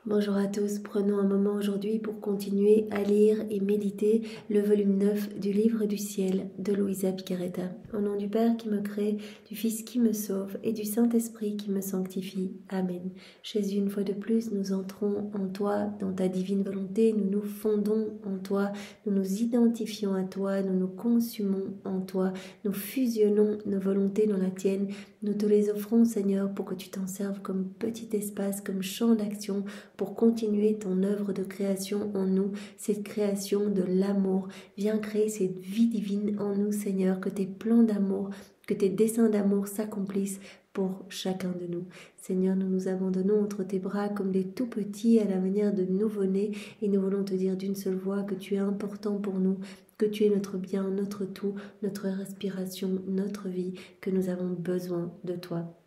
Bonjour à tous, prenons un moment aujourd'hui pour continuer à lire et méditer le volume 9 du livre du ciel de Luisa Piccarreta. Au nom du Père qui me crée, du Fils qui me sauve et du Saint-Esprit qui me sanctifie. Amen. Jésus, une fois de plus, nous entrons en toi, dans ta divine volonté, nous nous fondons en toi, nous nous identifions à toi, nous nous consumons en toi, nous fusionnons nos volontés dans la tienne, nous te les offrons Seigneur pour que tu t'en serves comme petit espace, comme champ d'action, pour continuer ton œuvre de création en nous, cette création de l'amour. Viens créer cette vie divine en nous, Seigneur, que tes plans d'amour, que tes desseins d'amour s'accomplissent pour chacun de nous. Seigneur, nous nous abandonnons entre tes bras comme des tout petits à la manière de nouveau-nés et nous voulons te dire d'une seule voix que tu es important pour nous, que tu es notre bien, notre tout, notre respiration, notre vie, que nous avons besoin de toi.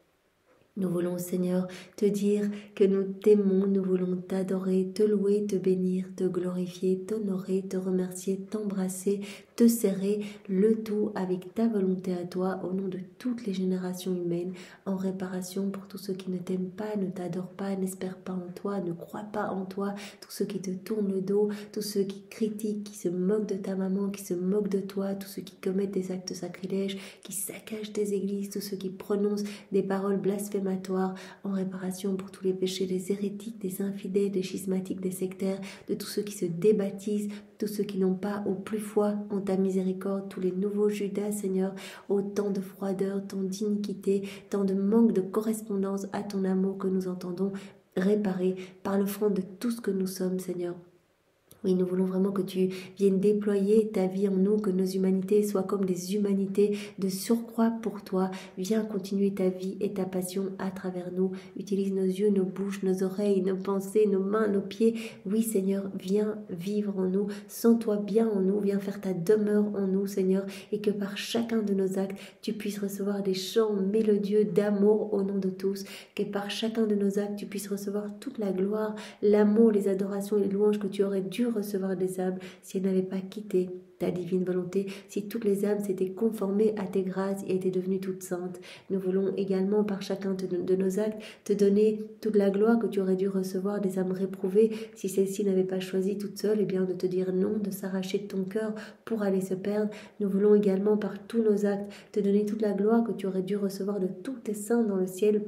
Nous voulons, Seigneur, te dire que nous t'aimons, nous voulons t'adorer, te louer, te bénir, te glorifier, t'honorer, te remercier, t'embrasser, te serrer, le tout avec ta volonté à toi, au nom de toutes les générations humaines, en réparation pour tous ceux qui ne t'aiment pas, ne t'adorent pas, n'espèrent pas en toi, ne croient pas en toi, tous ceux qui te tournent le dos, tous ceux qui critiquent, qui se moquent de ta maman, qui se moquent de toi, tous ceux qui commettent des actes sacrilèges, qui saccagent tes églises, tous ceux qui prononcent des paroles blasphématoires, en réparation pour tous les péchés des hérétiques, des infidèles, des schismatiques, des sectaires, de tous ceux qui se débaptisent, tous ceux qui n'ont pas au plus foi en ta miséricorde, tous les nouveaux Judas, Seigneur, autant de froideur, tant d'iniquité, tant de manque de correspondance à ton amour que nous entendons réparer par le front de tout ce que nous sommes, Seigneur. Oui, nous voulons vraiment que tu viennes déployer ta vie en nous, que nos humanités soient comme des humanités de surcroît pour toi. Viens continuer ta vie et ta passion à travers nous. Utilise nos yeux, nos bouches, nos oreilles, nos pensées, nos mains, nos pieds. Oui, Seigneur, viens vivre en nous. Sens-toi bien en nous. Viens faire ta demeure en nous, Seigneur. Et que par chacun de nos actes, tu puisses recevoir des chants mélodieux d'amour au nom de tous. Que par chacun de nos actes, tu puisses recevoir toute la gloire, l'amour, les adorations et les louanges que tu aurais dû recevoir des âmes si elles n'avaient pas quitté ta divine volonté, si toutes les âmes s'étaient conformées à tes grâces et étaient devenues toutes saintes. Nous voulons également par chacun de nos actes te donner toute la gloire que tu aurais dû recevoir des âmes réprouvées si celles-ci n'avaient pas choisi toutes seules, et bien de te dire non, de s'arracher de ton cœur pour aller se perdre. Nous voulons également par tous nos actes te donner toute la gloire que tu aurais dû recevoir de tous tes saints dans le ciel,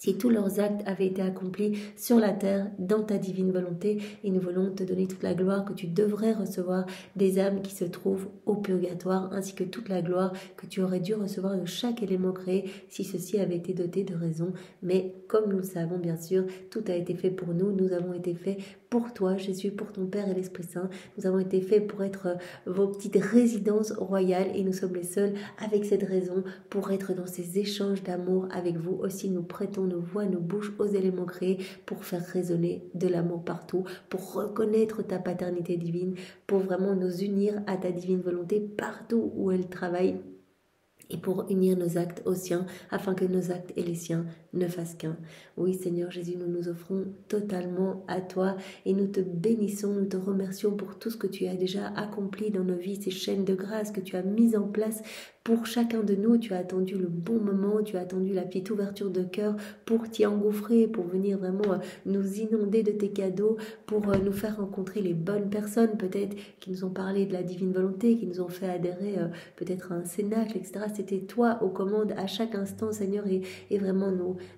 si tous leurs actes avaient été accomplis sur la terre dans ta divine volonté, et nous voulons te donner toute la gloire que tu devrais recevoir des âmes qui se trouvent au purgatoire, ainsi que toute la gloire que tu aurais dû recevoir de chaque élément créé si ceci avait été doté de raison. Mais comme nous le savons bien sûr, tout a été fait pour nous, nous avons été faits pour toi Jésus, pour ton Père et l'Esprit Saint, nous avons été faits pour être vos petites résidences royales et nous sommes les seuls avec cette raison pour être dans ces échanges d'amour avec vous. Aussi nous prêtons nos voix, nos bouches aux éléments créés pour faire résonner de l'amour partout, pour reconnaître ta paternité divine, pour vraiment nous unir à ta divine volonté partout où elle travaille, et pour unir nos actes aux siens, afin que nos actes et les siens ne fassent qu'un. Oui, Seigneur Jésus, nous nous offrons totalement à toi et nous te bénissons, nous te remercions pour tout ce que tu as déjà accompli dans nos vies, ces chaînes de grâce que tu as mises en place pour chacun de nous. Tu as attendu le bon moment, tu as attendu la petite ouverture de cœur pour t'y engouffrer, pour venir vraiment nous inonder de tes cadeaux, pour nous faire rencontrer les bonnes personnes, peut-être qui nous ont parlé de la divine volonté, qui nous ont fait adhérer peut-être à un cénacle, etc. C'était toi aux commandes à chaque instant, Seigneur, et vraiment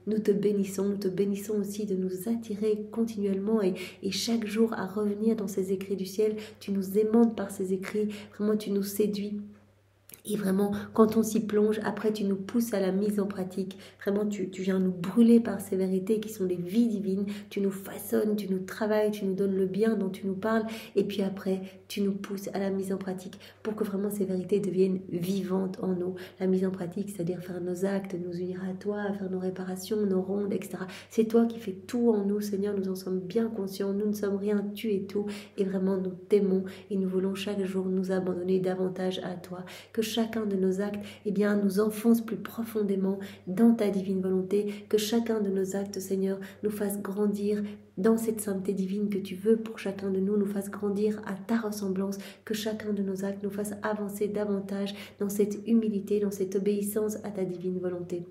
nous te bénissons aussi de nous attirer continuellement et chaque jour à revenir dans ces écrits du ciel. Tu nous aimantes par ces écrits, vraiment tu nous séduis. Et vraiment, quand on s'y plonge, après tu nous pousses à la mise en pratique. Vraiment, tu viens nous brûler par ces vérités qui sont des vies divines. Tu nous façonnes, tu nous travailles, tu nous donnes le bien dont tu nous parles. Et puis après, tu nous pousses à la mise en pratique pour que vraiment ces vérités deviennent vivantes en nous. La mise en pratique, c'est-à-dire faire nos actes, nous unir à toi, faire nos réparations, nos rondes, etc. C'est toi qui fais tout en nous, Seigneur. Nous en sommes bien conscients. Nous ne sommes rien, tu es tout. Et vraiment, nous t'aimons et nous voulons chaque jour nous abandonner davantage à toi. Que chacun de nos actes nous enfonce plus profondément dans ta divine volonté, que chacun de nos actes, Seigneur, nous fasse grandir dans cette sainteté divine que tu veux pour chacun de nous, nous fasse grandir à ta ressemblance, que chacun de nos actes nous fasse avancer davantage dans cette humilité, dans cette obéissance à ta divine volonté.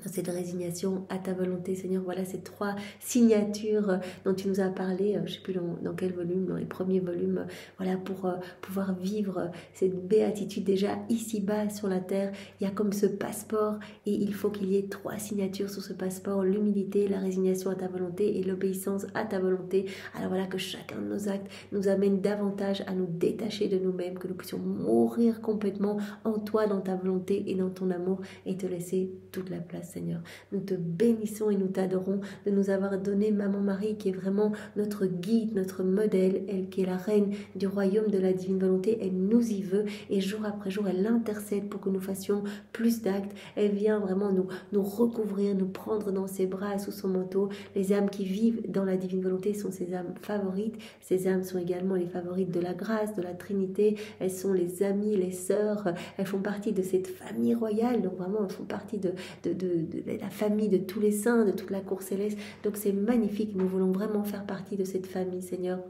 dans cette résignation à ta volonté, Seigneur. Voilà ces 3 signatures dont tu nous as parlé, je ne sais plus dans quel volume, dans les premiers volumes, voilà, pour pouvoir vivre cette béatitude déjà ici-bas sur la terre. Il y a comme ce passeport et il faut qu'il y ait 3 signatures sur ce passeport: l'humilité, la résignation à ta volonté et l'obéissance à ta volonté. Alors voilà, que chacun de nos actes nous amène davantage à nous détacher de nous-mêmes, que nous puissions mourir complètement en toi, dans ta volonté et dans ton amour, et te laisser toute la place, Seigneur. Nous te bénissons et nous t'adorons de nous avoir donné Maman Marie, qui est vraiment notre guide, notre modèle, elle qui est la reine du royaume de la divine volonté. Elle nous y veut et jour après jour, elle intercède pour que nous fassions plus d'actes. Elle vient vraiment nous recouvrir, nous prendre dans ses bras, sous son manteau. Les âmes qui vivent dans la divine volonté sont ses âmes favorites. Ces âmes sont également les favorites de la grâce, de la Trinité. Elles sont les amies, les sœurs. Elles font partie de cette famille royale. Donc vraiment, elles font partie de la famille de tous les saints, de toute la cour céleste. Donc c'est magnifique, nous voulons vraiment faire partie de cette famille, Seigneur.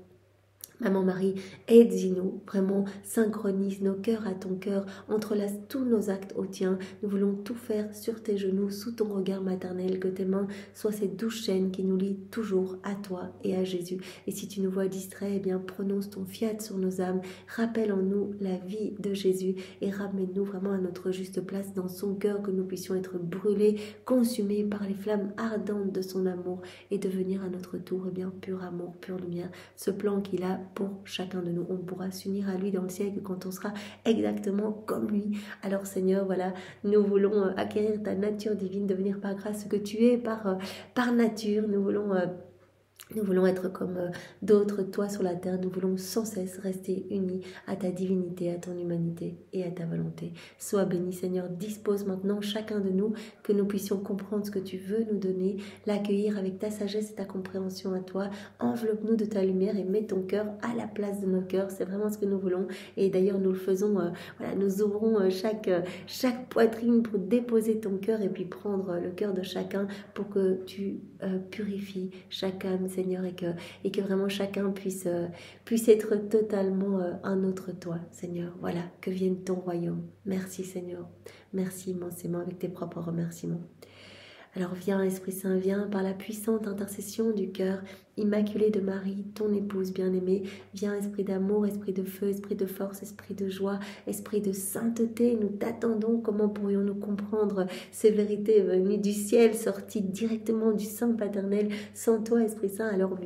Maman Marie, aide-nous, vraiment synchronise nos cœurs à ton cœur, entrelace tous nos actes au tien. Nous voulons tout faire sur tes genoux, sous ton regard maternel, que tes mains soient ces 12 chaînes qui nous lient toujours à toi et à Jésus. Et si tu nous vois distraits, eh bien prononce ton fiat sur nos âmes, rappelle en nous la vie de Jésus et ramène-nous vraiment à notre juste place dans son cœur, que nous puissions être brûlés, consumés par les flammes ardentes de son amour et devenir à notre tour, eh bien pur amour, pure lumière, ce plan qu'il a pour chacun de nous. On pourra s'unir à lui dans le ciel que quand on sera exactement comme lui. Alors Seigneur, voilà, nous voulons acquérir ta nature divine, devenir par grâce ce que tu es par nature. Nous voulons être comme d'autres, toi sur la terre. Nous voulons sans cesse rester unis à ta divinité, à ton humanité et à ta volonté. Sois béni, Seigneur. Dispose maintenant chacun de nous, que nous puissions comprendre ce que tu veux nous donner, l'accueillir avec ta sagesse et ta compréhension à toi. Enveloppe-nous de ta lumière et mets ton cœur à la place de nos cœurs. C'est vraiment ce que nous voulons. Et d'ailleurs, nous le faisons. Voilà, nous ouvrons chaque poitrine pour déposer ton cœur et puis prendre le cœur de chacun pour que tu purifies chaque âme, Seigneur, et que vraiment chacun puisse être totalement un autre toi, Seigneur. Voilà, que vienne ton royaume. Merci, Seigneur. Merci immensément avec tes propres remerciements. Alors viens, Esprit Saint, viens par la puissante intercession du cœur immaculé de Marie, ton épouse bien-aimée. Viens, Esprit d'amour, Esprit de feu, Esprit de force, Esprit de joie, Esprit de sainteté. Nous t'attendons. Comment pourrions-nous comprendre ces vérités venues du ciel, sorties directement du sein paternel, sans toi, Esprit Saint? Alors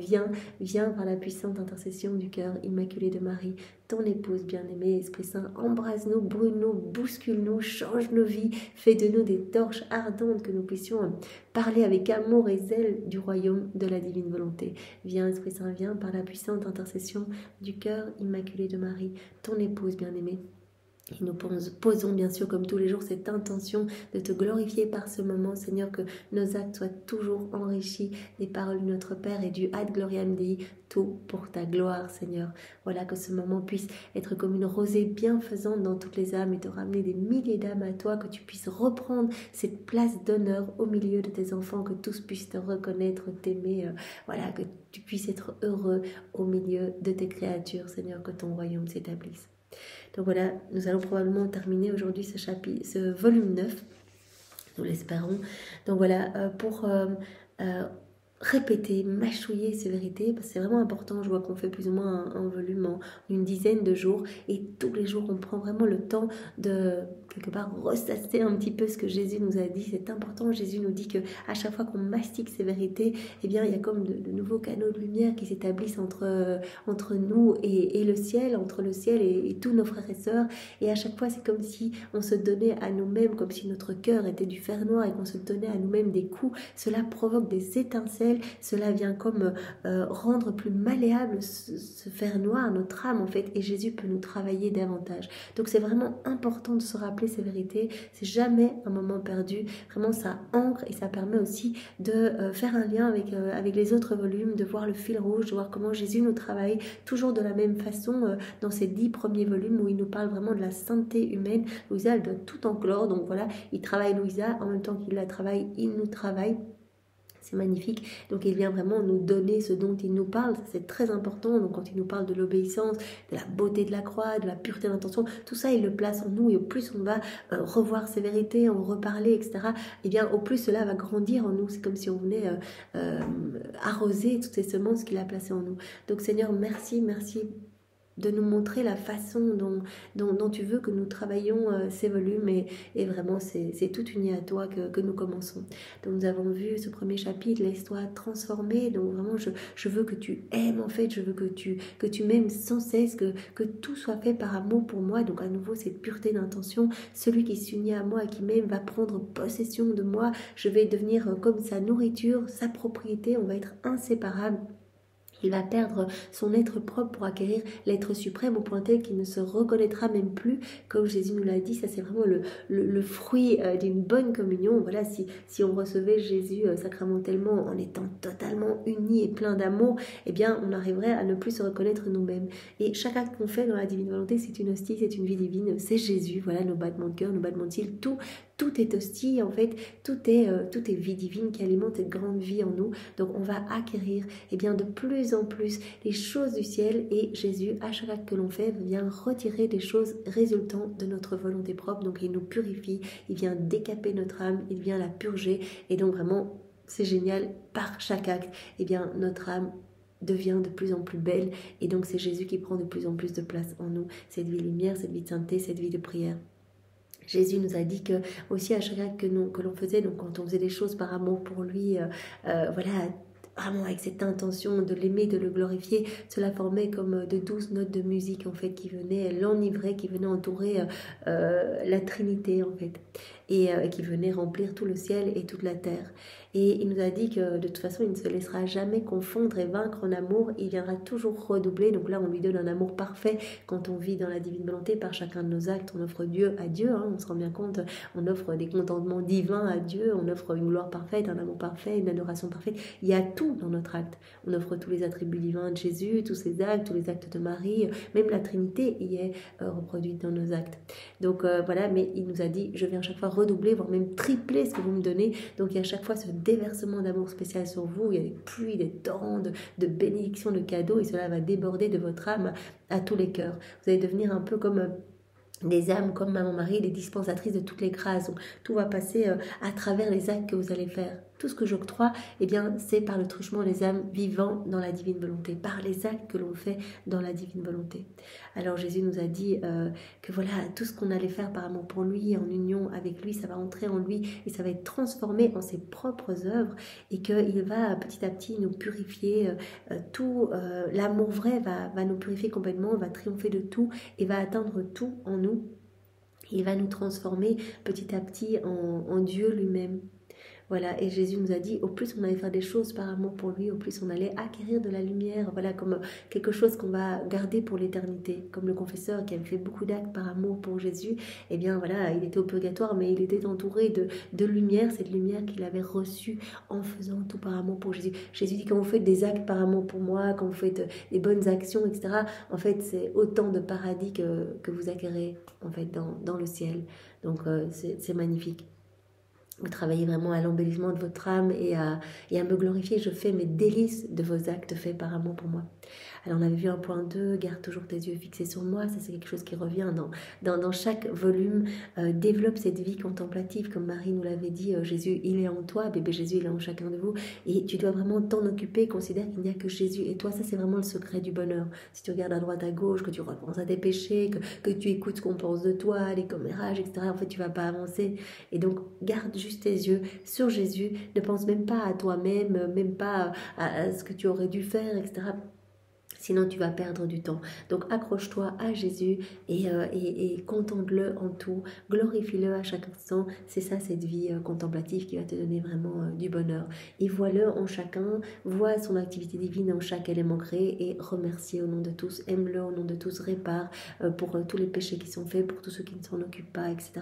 viens par la puissante intercession du cœur immaculé de Marie, ton épouse bien-aimée. Esprit Saint, embrase-nous, brûle-nous, bouscule-nous, change nos vies, fais de nous des torches ardentes, que nous puissions parler avec amour et zèle du royaume de la divine volonté. Viens, Esprit Saint, viens par la puissante intercession du cœur immaculé de Marie, ton épouse bien-aimée. Et nous posons bien sûr comme tous les jours cette intention de te glorifier par ce moment, Seigneur, que nos actes soient toujours enrichis des paroles de notre Père et du Ad Gloriam Dei, tout pour ta gloire, Seigneur. Voilà, que ce moment puisse être comme une rosée bienfaisante dans toutes les âmes et te ramener des milliers d'âmes à toi, que tu puisses reprendre cette place d'honneur au milieu de tes enfants, que tous puissent te reconnaître, t'aimer, voilà, que tu puisses être heureux au milieu de tes créatures, Seigneur, que ton royaume s'établisse. Donc voilà, nous allons probablement terminer aujourd'hui ce volume 9, nous l'espérons. Donc voilà, pour répéter, mâchouiller ces vérités, parce que c'est vraiment important. Je vois qu'on fait plus ou moins un volume en une dizaine de jours, et tous les jours on prend vraiment le temps de quelque part ressasser un petit peu ce que Jésus nous a dit. C'est important. Jésus nous dit que à chaque fois qu'on mastique ces vérités, eh bien il y a comme de nouveaux canaux de lumière qui s'établissent entre nous et le ciel, entre le ciel et tous nos frères et sœurs. Et à chaque fois c'est comme si on se donnait à nous-mêmes, comme si notre cœur était du fer noir et qu'on se donnait à nous-mêmes des coups. Cela provoque des étincelles. Cela vient comme rendre plus malléable ce fer noir, notre âme en fait, et Jésus peut nous travailler davantage. Donc c'est vraiment important de se rappeler ces vérités. C'est jamais un moment perdu. Vraiment ça ancre et ça permet aussi de faire un lien avec les autres volumes, de voir le fil rouge, de voir comment Jésus nous travaille toujours de la même façon dans ces 10 premiers volumes où il nous parle vraiment de la sainteté humaine. Louisa, elle doit tout enclore, donc voilà, il travaille Louisa, en même temps qu'il la travaille, il nous travaille. C'est magnifique. Donc il vient vraiment nous donner ce dont il nous parle. C'est très important. Donc quand il nous parle de l'obéissance, de la beauté de la croix, de la pureté d'intention, tout ça il le place en nous. Et au plus on va revoir ces vérités, en reparler, etc., et bien au plus cela va grandir en nous. C'est comme si on venait arroser toutes ces semences qu'il a placées en nous. Donc Seigneur, merci, merci de nous montrer la façon dont tu veux que nous travaillions ces volumes, et vraiment c'est tout uni à toi que nous commençons. Donc nous avons vu ce premier chapitre, laisse-toi transformer. Donc vraiment je veux que tu aimes, en fait, je veux que tu m'aimes sans cesse, que tout soit fait par amour pour moi. Donc à nouveau cette pureté d'intention, celui qui s'unit à moi et qui m'aime va prendre possession de moi, je vais devenir comme sa nourriture, sa propriété, on va être inséparables. Il va perdre son être propre pour acquérir l'être suprême, au point tel qu'il ne se reconnaîtra même plus, comme Jésus nous l'a dit. Ça c'est vraiment le fruit d'une bonne communion. Voilà, si on recevait Jésus sacramentellement en étant totalement unis et plein d'amour, eh bien on arriverait à ne plus se reconnaître nous-mêmes. Et chaque acte qu'on fait dans la divine volonté, c'est une hostie, c'est une vie divine, c'est Jésus. Voilà, nos battements de cœur, nos battements de cils, tout est hostie, en fait, tout est vie divine qui alimente cette grande vie en nous. Donc on va acquérir bien de plus en plus les choses du ciel, et Jésus, à chaque acte que l'on fait, vient retirer des choses résultant de notre volonté propre. Donc il nous purifie, il vient décaper notre âme, il vient la purger, et donc vraiment c'est génial, par chaque acte, notre âme devient de plus en plus belle, et donc c'est Jésus qui prend de plus en plus de place en nous, cette vie lumière, cette vie de sainteté, cette vie de prière. Jésus nous a dit que aussi à chaque acte que l'on faisait, donc quand on faisait des choses par amour pour lui, voilà, vraiment avec cette intention de l'aimer, de le glorifier, cela formait comme de douces notes de musique en fait qui venaient l'enivrer, qui venaient entourer la Trinité en fait, et qui venaient remplir tout le ciel et toute la terre. Et il nous a dit que de toute façon, il ne se laissera jamais confondre et vaincre en amour. Il viendra toujours redoubler. Donc là, on lui donne un amour parfait quand on vit dans la divine volonté. Par chacun de nos actes, on offre Dieu à Dieu. On se rend bien compte, on offre des contentements divins à Dieu. On offre une gloire parfaite, un amour parfait, une adoration parfaite. Il y a tout dans notre acte. On offre tous les attributs divins de Jésus, tous ses actes, tous les actes de Marie. Même la Trinité y est reproduite dans nos actes. Donc voilà, mais il nous a dit, je viens à chaque fois redoubler, voire même tripler ce que vous me donnez. Donc il y a à chaque fois ce déversement d'amour spécial sur vous. Il y a des pluies, des torrents de bénédictions, de cadeaux, et cela va déborder de votre âme à tous les cœurs. Vous allez devenir un peu comme des âmes, comme Maman Marie, des dispensatrices de toutes les grâces. Donc, tout va passer à travers les actes que vous allez faire. Tout ce que j'octroie, c'est par le truchement des âmes vivant dans la divine volonté, par les actes que l'on fait dans la divine volonté. Alors Jésus nous a dit que voilà, tout ce qu'on allait faire par amour pour lui, en union avec lui, ça va entrer en lui et ça va être transformé en ses propres œuvres, et qu'il va petit à petit nous purifier. L'amour vrai va nous purifier complètement, va triompher de tout et va atteindre tout en nous. Il va nous transformer petit à petit en Dieu lui-même. Voilà, et Jésus nous a dit, au plus on allait faire des choses par amour pour lui, au plus on allait acquérir de la lumière, voilà, comme quelque chose qu'on va garder pour l'éternité. Comme le confesseur qui avait fait beaucoup d'actes par amour pour Jésus, voilà, il était au purgatoire, mais il était entouré de lumière, cette lumière qu'il avait reçue en faisant tout par amour pour Jésus. Jésus dit, quand vous faites des actes par amour pour moi, quand vous faites des bonnes actions, etc., en fait, c'est autant de paradis que vous acquérez, en fait, dans le ciel. Donc, c'est magnifique. Vous travaillez vraiment à l'embellissement de votre âme et à me glorifier. Je fais mes délices de vos actes faits par amour pour moi. Alors on avait vu un point 2, garde toujours tes yeux fixés sur moi. Ça c'est quelque chose qui revient dans chaque volume. Développe cette vie contemplative, comme Marie nous l'avait dit. Jésus, il est en toi, bébé Jésus, il est en chacun de vous. Et tu dois vraiment t'en occuper. Considère qu'il n'y a que Jésus et toi. Ça c'est vraiment le secret du bonheur. Si tu regardes à droite, à gauche, que tu repenses à tes péchés, que tu écoutes ce qu'on pense de toi, les commérages, etc., en fait tu vas pas avancer. Et donc garde juste tes yeux sur Jésus. Ne pense même pas à toi-même, même pas à ce que tu aurais dû faire, etc. Sinon, tu vas perdre du temps. Donc, accroche-toi à Jésus et contemple-le en tout. Glorifie-le à chaque instant. C'est ça, cette vie contemplative qui va te donner vraiment du bonheur. Et vois-le en chacun. Vois son activité divine en chaque élément créé et remercie au nom de tous. Aime-le au nom de tous. Répare pour tous les péchés qui sont faits, pour tous ceux qui ne s'en occupent pas, etc.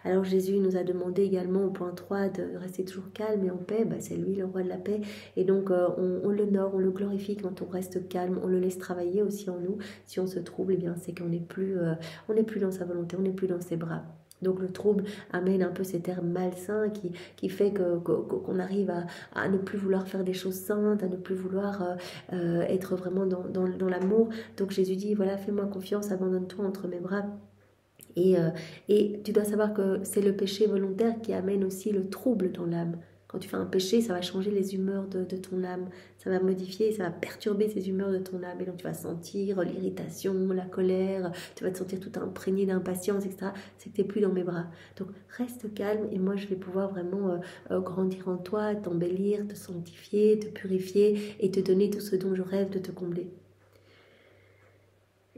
Alors, Jésus nous a demandé également au point 3 de rester toujours calme et en paix. C'est lui le roi de la paix. Et donc, on l'honore, on le glorifie quand on reste calme. On le laisse travailler aussi en nous. Si on se trouble, c'est qu'on n'est plus dans sa volonté, on n'est plus dans ses bras. Donc le trouble amène un peu cet air malsain qui fait qu'on arrive à ne plus vouloir faire des choses saintes, à ne plus vouloir être vraiment dans l'amour. Donc Jésus dit, voilà, fais-moi confiance, abandonne-toi entre mes bras. Et tu dois savoir que c'est le péché volontaire qui amène aussi le trouble dans l'âme. Quand tu fais un péché, ça va changer les humeurs de ton âme. Ça va modifier, ça va perturber ces humeurs de ton âme. Et donc tu vas sentir l'irritation, la colère, tu vas te sentir tout imprégné d'impatience, etc. C'est que tu n'es plus dans mes bras. Donc reste calme et moi je vais pouvoir vraiment grandir en toi, t'embellir, te sanctifier, te purifier et te donner tout ce dont je rêve de te combler.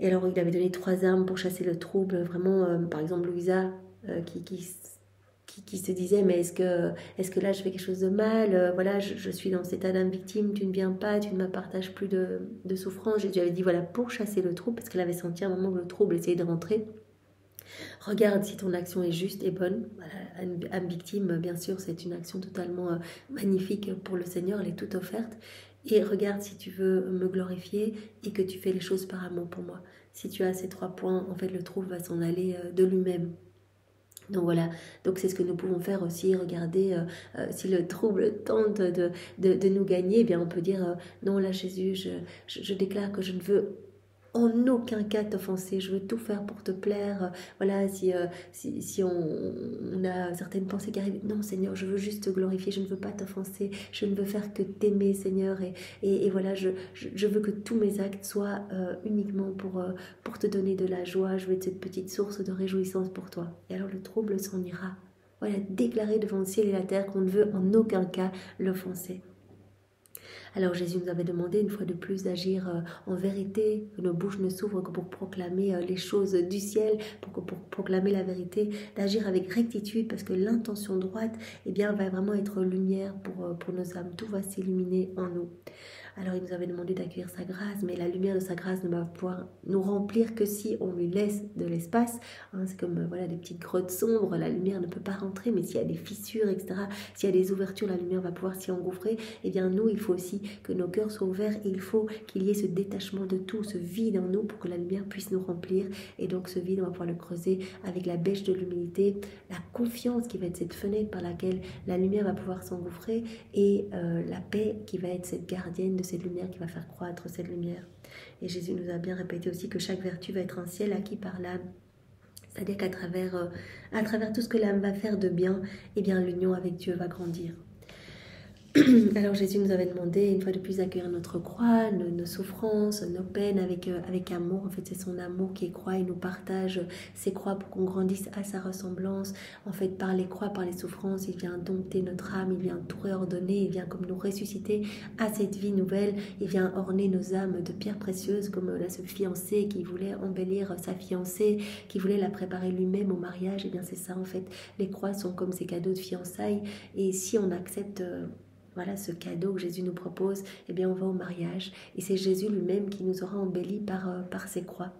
Et alors, il avait donné 3 armes pour chasser le trouble. Vraiment, par exemple, Louisa, qui se disait, mais est-ce que là, je fais quelque chose de mal? Voilà, je suis dans cet état d'âme victime, tu ne viens pas, tu ne me partages plus de souffrance. Jésus avait dit, voilà, pour chasser le trouble, parce qu'elle avait senti un moment que le trouble essayait de rentrer. Regarde si ton action est juste et bonne. Voilà, âme victime, bien sûr, c'est une action totalement magnifique pour le Seigneur, elle est toute offerte. Et regarde si tu veux me glorifier et que tu fais les choses par amour pour moi. Si tu as ces 3 points, en fait, le trouble va s'en aller de lui-même. Donc voilà, donc c'est ce que nous pouvons faire aussi, regarder si le trouble tente de nous gagner, eh bien on peut dire non là Jésus, je déclare que je ne veux en aucun cas t'offenser, je veux tout faire pour te plaire. Voilà, si on a certaines pensées qui arrivent, non Seigneur, je veux juste te glorifier, je ne veux pas t'offenser, je ne veux faire que t'aimer Seigneur, et voilà, je veux que tous mes actes soient uniquement pour te donner de la joie, je veux être cette petite source de réjouissance pour toi. Et alors le trouble s'en ira. Voilà, déclarer devant le ciel et la terre qu'on ne veut en aucun cas l'offenser. Alors Jésus nous avait demandé une fois de plus d'agir en vérité, que nos bouches ne s'ouvrent que pour proclamer les choses du ciel, pour proclamer la vérité, d'agir avec rectitude parce que l'intention droite va vraiment être lumière pour nos âmes. Tout va s'illuminer en nous. Alors il nous avait demandé d'accueillir sa grâce, mais la lumière de sa grâce ne va pouvoir nous remplir que si on lui laisse de l'espace. C'est comme voilà, des petites grottes sombres, la lumière ne peut pas rentrer, mais s'il y a des fissures, etc., s'il y a des ouvertures, la lumière va pouvoir s'y engouffrer. Eh bien nous, il faut aussi que nos cœurs soient ouverts et il faut qu'il y ait ce détachement de tout, ce vide en nous pour que la lumière puisse nous remplir. Et donc ce vide, on va pouvoir le creuser avec la bêche de l'humilité, la confiance qui va être cette fenêtre par laquelle la lumière va pouvoir s'engouffrer et la paix qui va être cette gardienne de cette lumière qui va faire croître cette lumière. Et Jésus nous a bien répété aussi que chaque vertu va être un ciel acquis par l'âme. C'est-à-dire qu'à travers tout ce que l'âme va faire de bien, eh bien l'union avec Dieu va grandir. Alors Jésus nous avait demandé une fois de plus d'accueillir notre croix, nos souffrances, nos peines avec amour. En fait, c'est son amour qui est croix. Il nous partage ses croix pour qu'on grandisse à sa ressemblance. En fait, par les croix, par les souffrances, il vient dompter notre âme, il vient tout réordonner, il vient comme nous ressusciter à cette vie nouvelle. Il vient orner nos âmes de pierres précieuses, comme là, ce fiancé qui voulait embellir sa fiancée, qui voulait la préparer lui-même au mariage. Eh bien, c'est ça en fait. Les croix sont comme ces cadeaux de fiançailles. Et si on accepte voilà ce cadeau que Jésus nous propose, eh bien on va au mariage. Et c'est Jésus lui-même qui nous aura embellis par ses croix.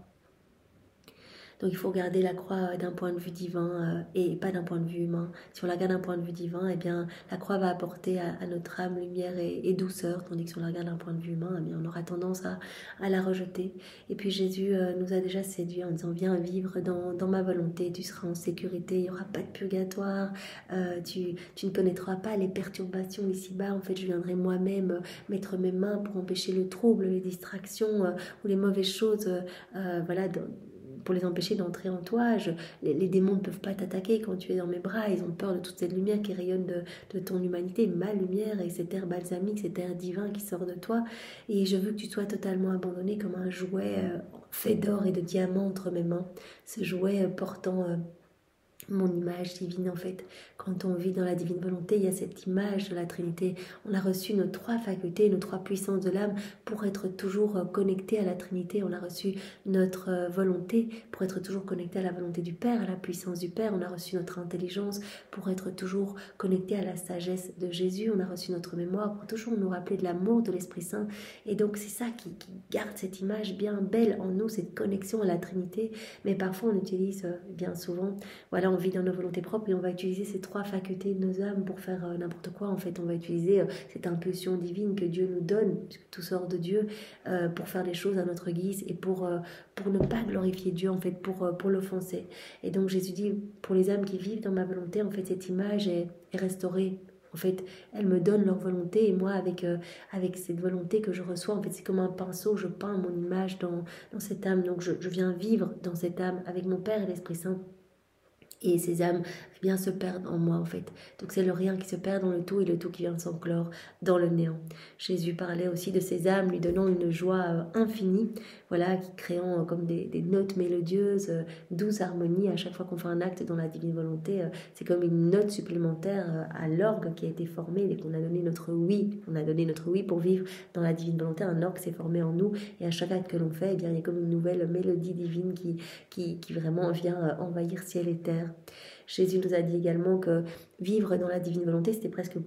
Donc il faut regarder la croix d'un point de vue divin et pas d'un point de vue humain. Si on la regarde d'un point de vue divin, eh bien la croix va apporter à notre âme lumière et douceur, tandis que si on la regarde d'un point de vue humain, eh bien on aura tendance à la rejeter. Et puis Jésus nous a déjà séduit en disant viens vivre dans ma volonté, tu seras en sécurité, il n'y aura pas de purgatoire, tu ne connaîtras pas les perturbations ici-bas. En fait, je viendrai moi-même mettre mes mains pour empêcher le trouble, les distractions ou les mauvaises choses, voilà, pour les empêcher d'entrer en toi. Les démons ne peuvent pas t'attaquer quand tu es dans mes bras. Ils ont peur de toute cette lumière qui rayonne de ton humanité, ma lumière et cet air balsamique, cet air divin qui sort de toi. Et je veux que tu sois totalement abandonné comme un jouet fait d'or et de diamants entre mes mains. Ce jouet portant mon image divine en fait. Quand on vit dans la divine volonté, il y a cette image de la Trinité. On a reçu nos 3 facultés, nos 3 puissances de l'âme pour être toujours connecté à la Trinité. On a reçu notre volonté pour être toujours connecté à la volonté du Père, à la puissance du Père. On a reçu notre intelligence pour être toujours connecté à la sagesse de Jésus. On a reçu notre mémoire pour toujours nous rappeler de l'amour de l'Esprit Saint. Et donc c'est ça qui garde cette image bien belle en nous, cette connexion à la Trinité. Mais parfois on utilise bien souvent, voilà, on vit dans nos volontés propres et on va utiliser ces 3 facultés de nos âmes pour faire n'importe quoi. En fait, on va utiliser cette impulsion divine que Dieu nous donne, puisque tout sort de Dieu, pour faire les choses à notre guise et pour ne pas glorifier Dieu, en fait, pour l'offenser. Et donc Jésus dit, pour les âmes qui vivent dans ma volonté, en fait, cette image est restaurée. En fait, elles me donnent leur volonté et moi, avec cette volonté que je reçois, en fait, c'est comme un pinceau, je peins mon image dans cette âme. Donc, je viens vivre dans cette âme avec mon Père et l'Esprit Saint. Et ces âmes bien se perdent en moi, en fait. Donc c'est le rien qui se perd dans le tout et le tout qui vient de s'enclore dans le néant. Jésus parlait aussi de ces âmes lui donnant une joie infinie, voilà, qui créant comme des notes mélodieuses, 12 harmonies à chaque fois qu'on fait un acte dans la divine volonté. C'est comme une note supplémentaire à l'orgue qui a été formé dès qu'on a donné notre oui. On a donné notre oui pour vivre dans la divine volonté. Un orgue s'est formé en nous et à chaque acte que l'on fait, eh bien, il y a comme une nouvelle mélodie divine qui vraiment vient envahir ciel et terre. Jésus nous a dit également que vivre dans la divine volonté, c'était presque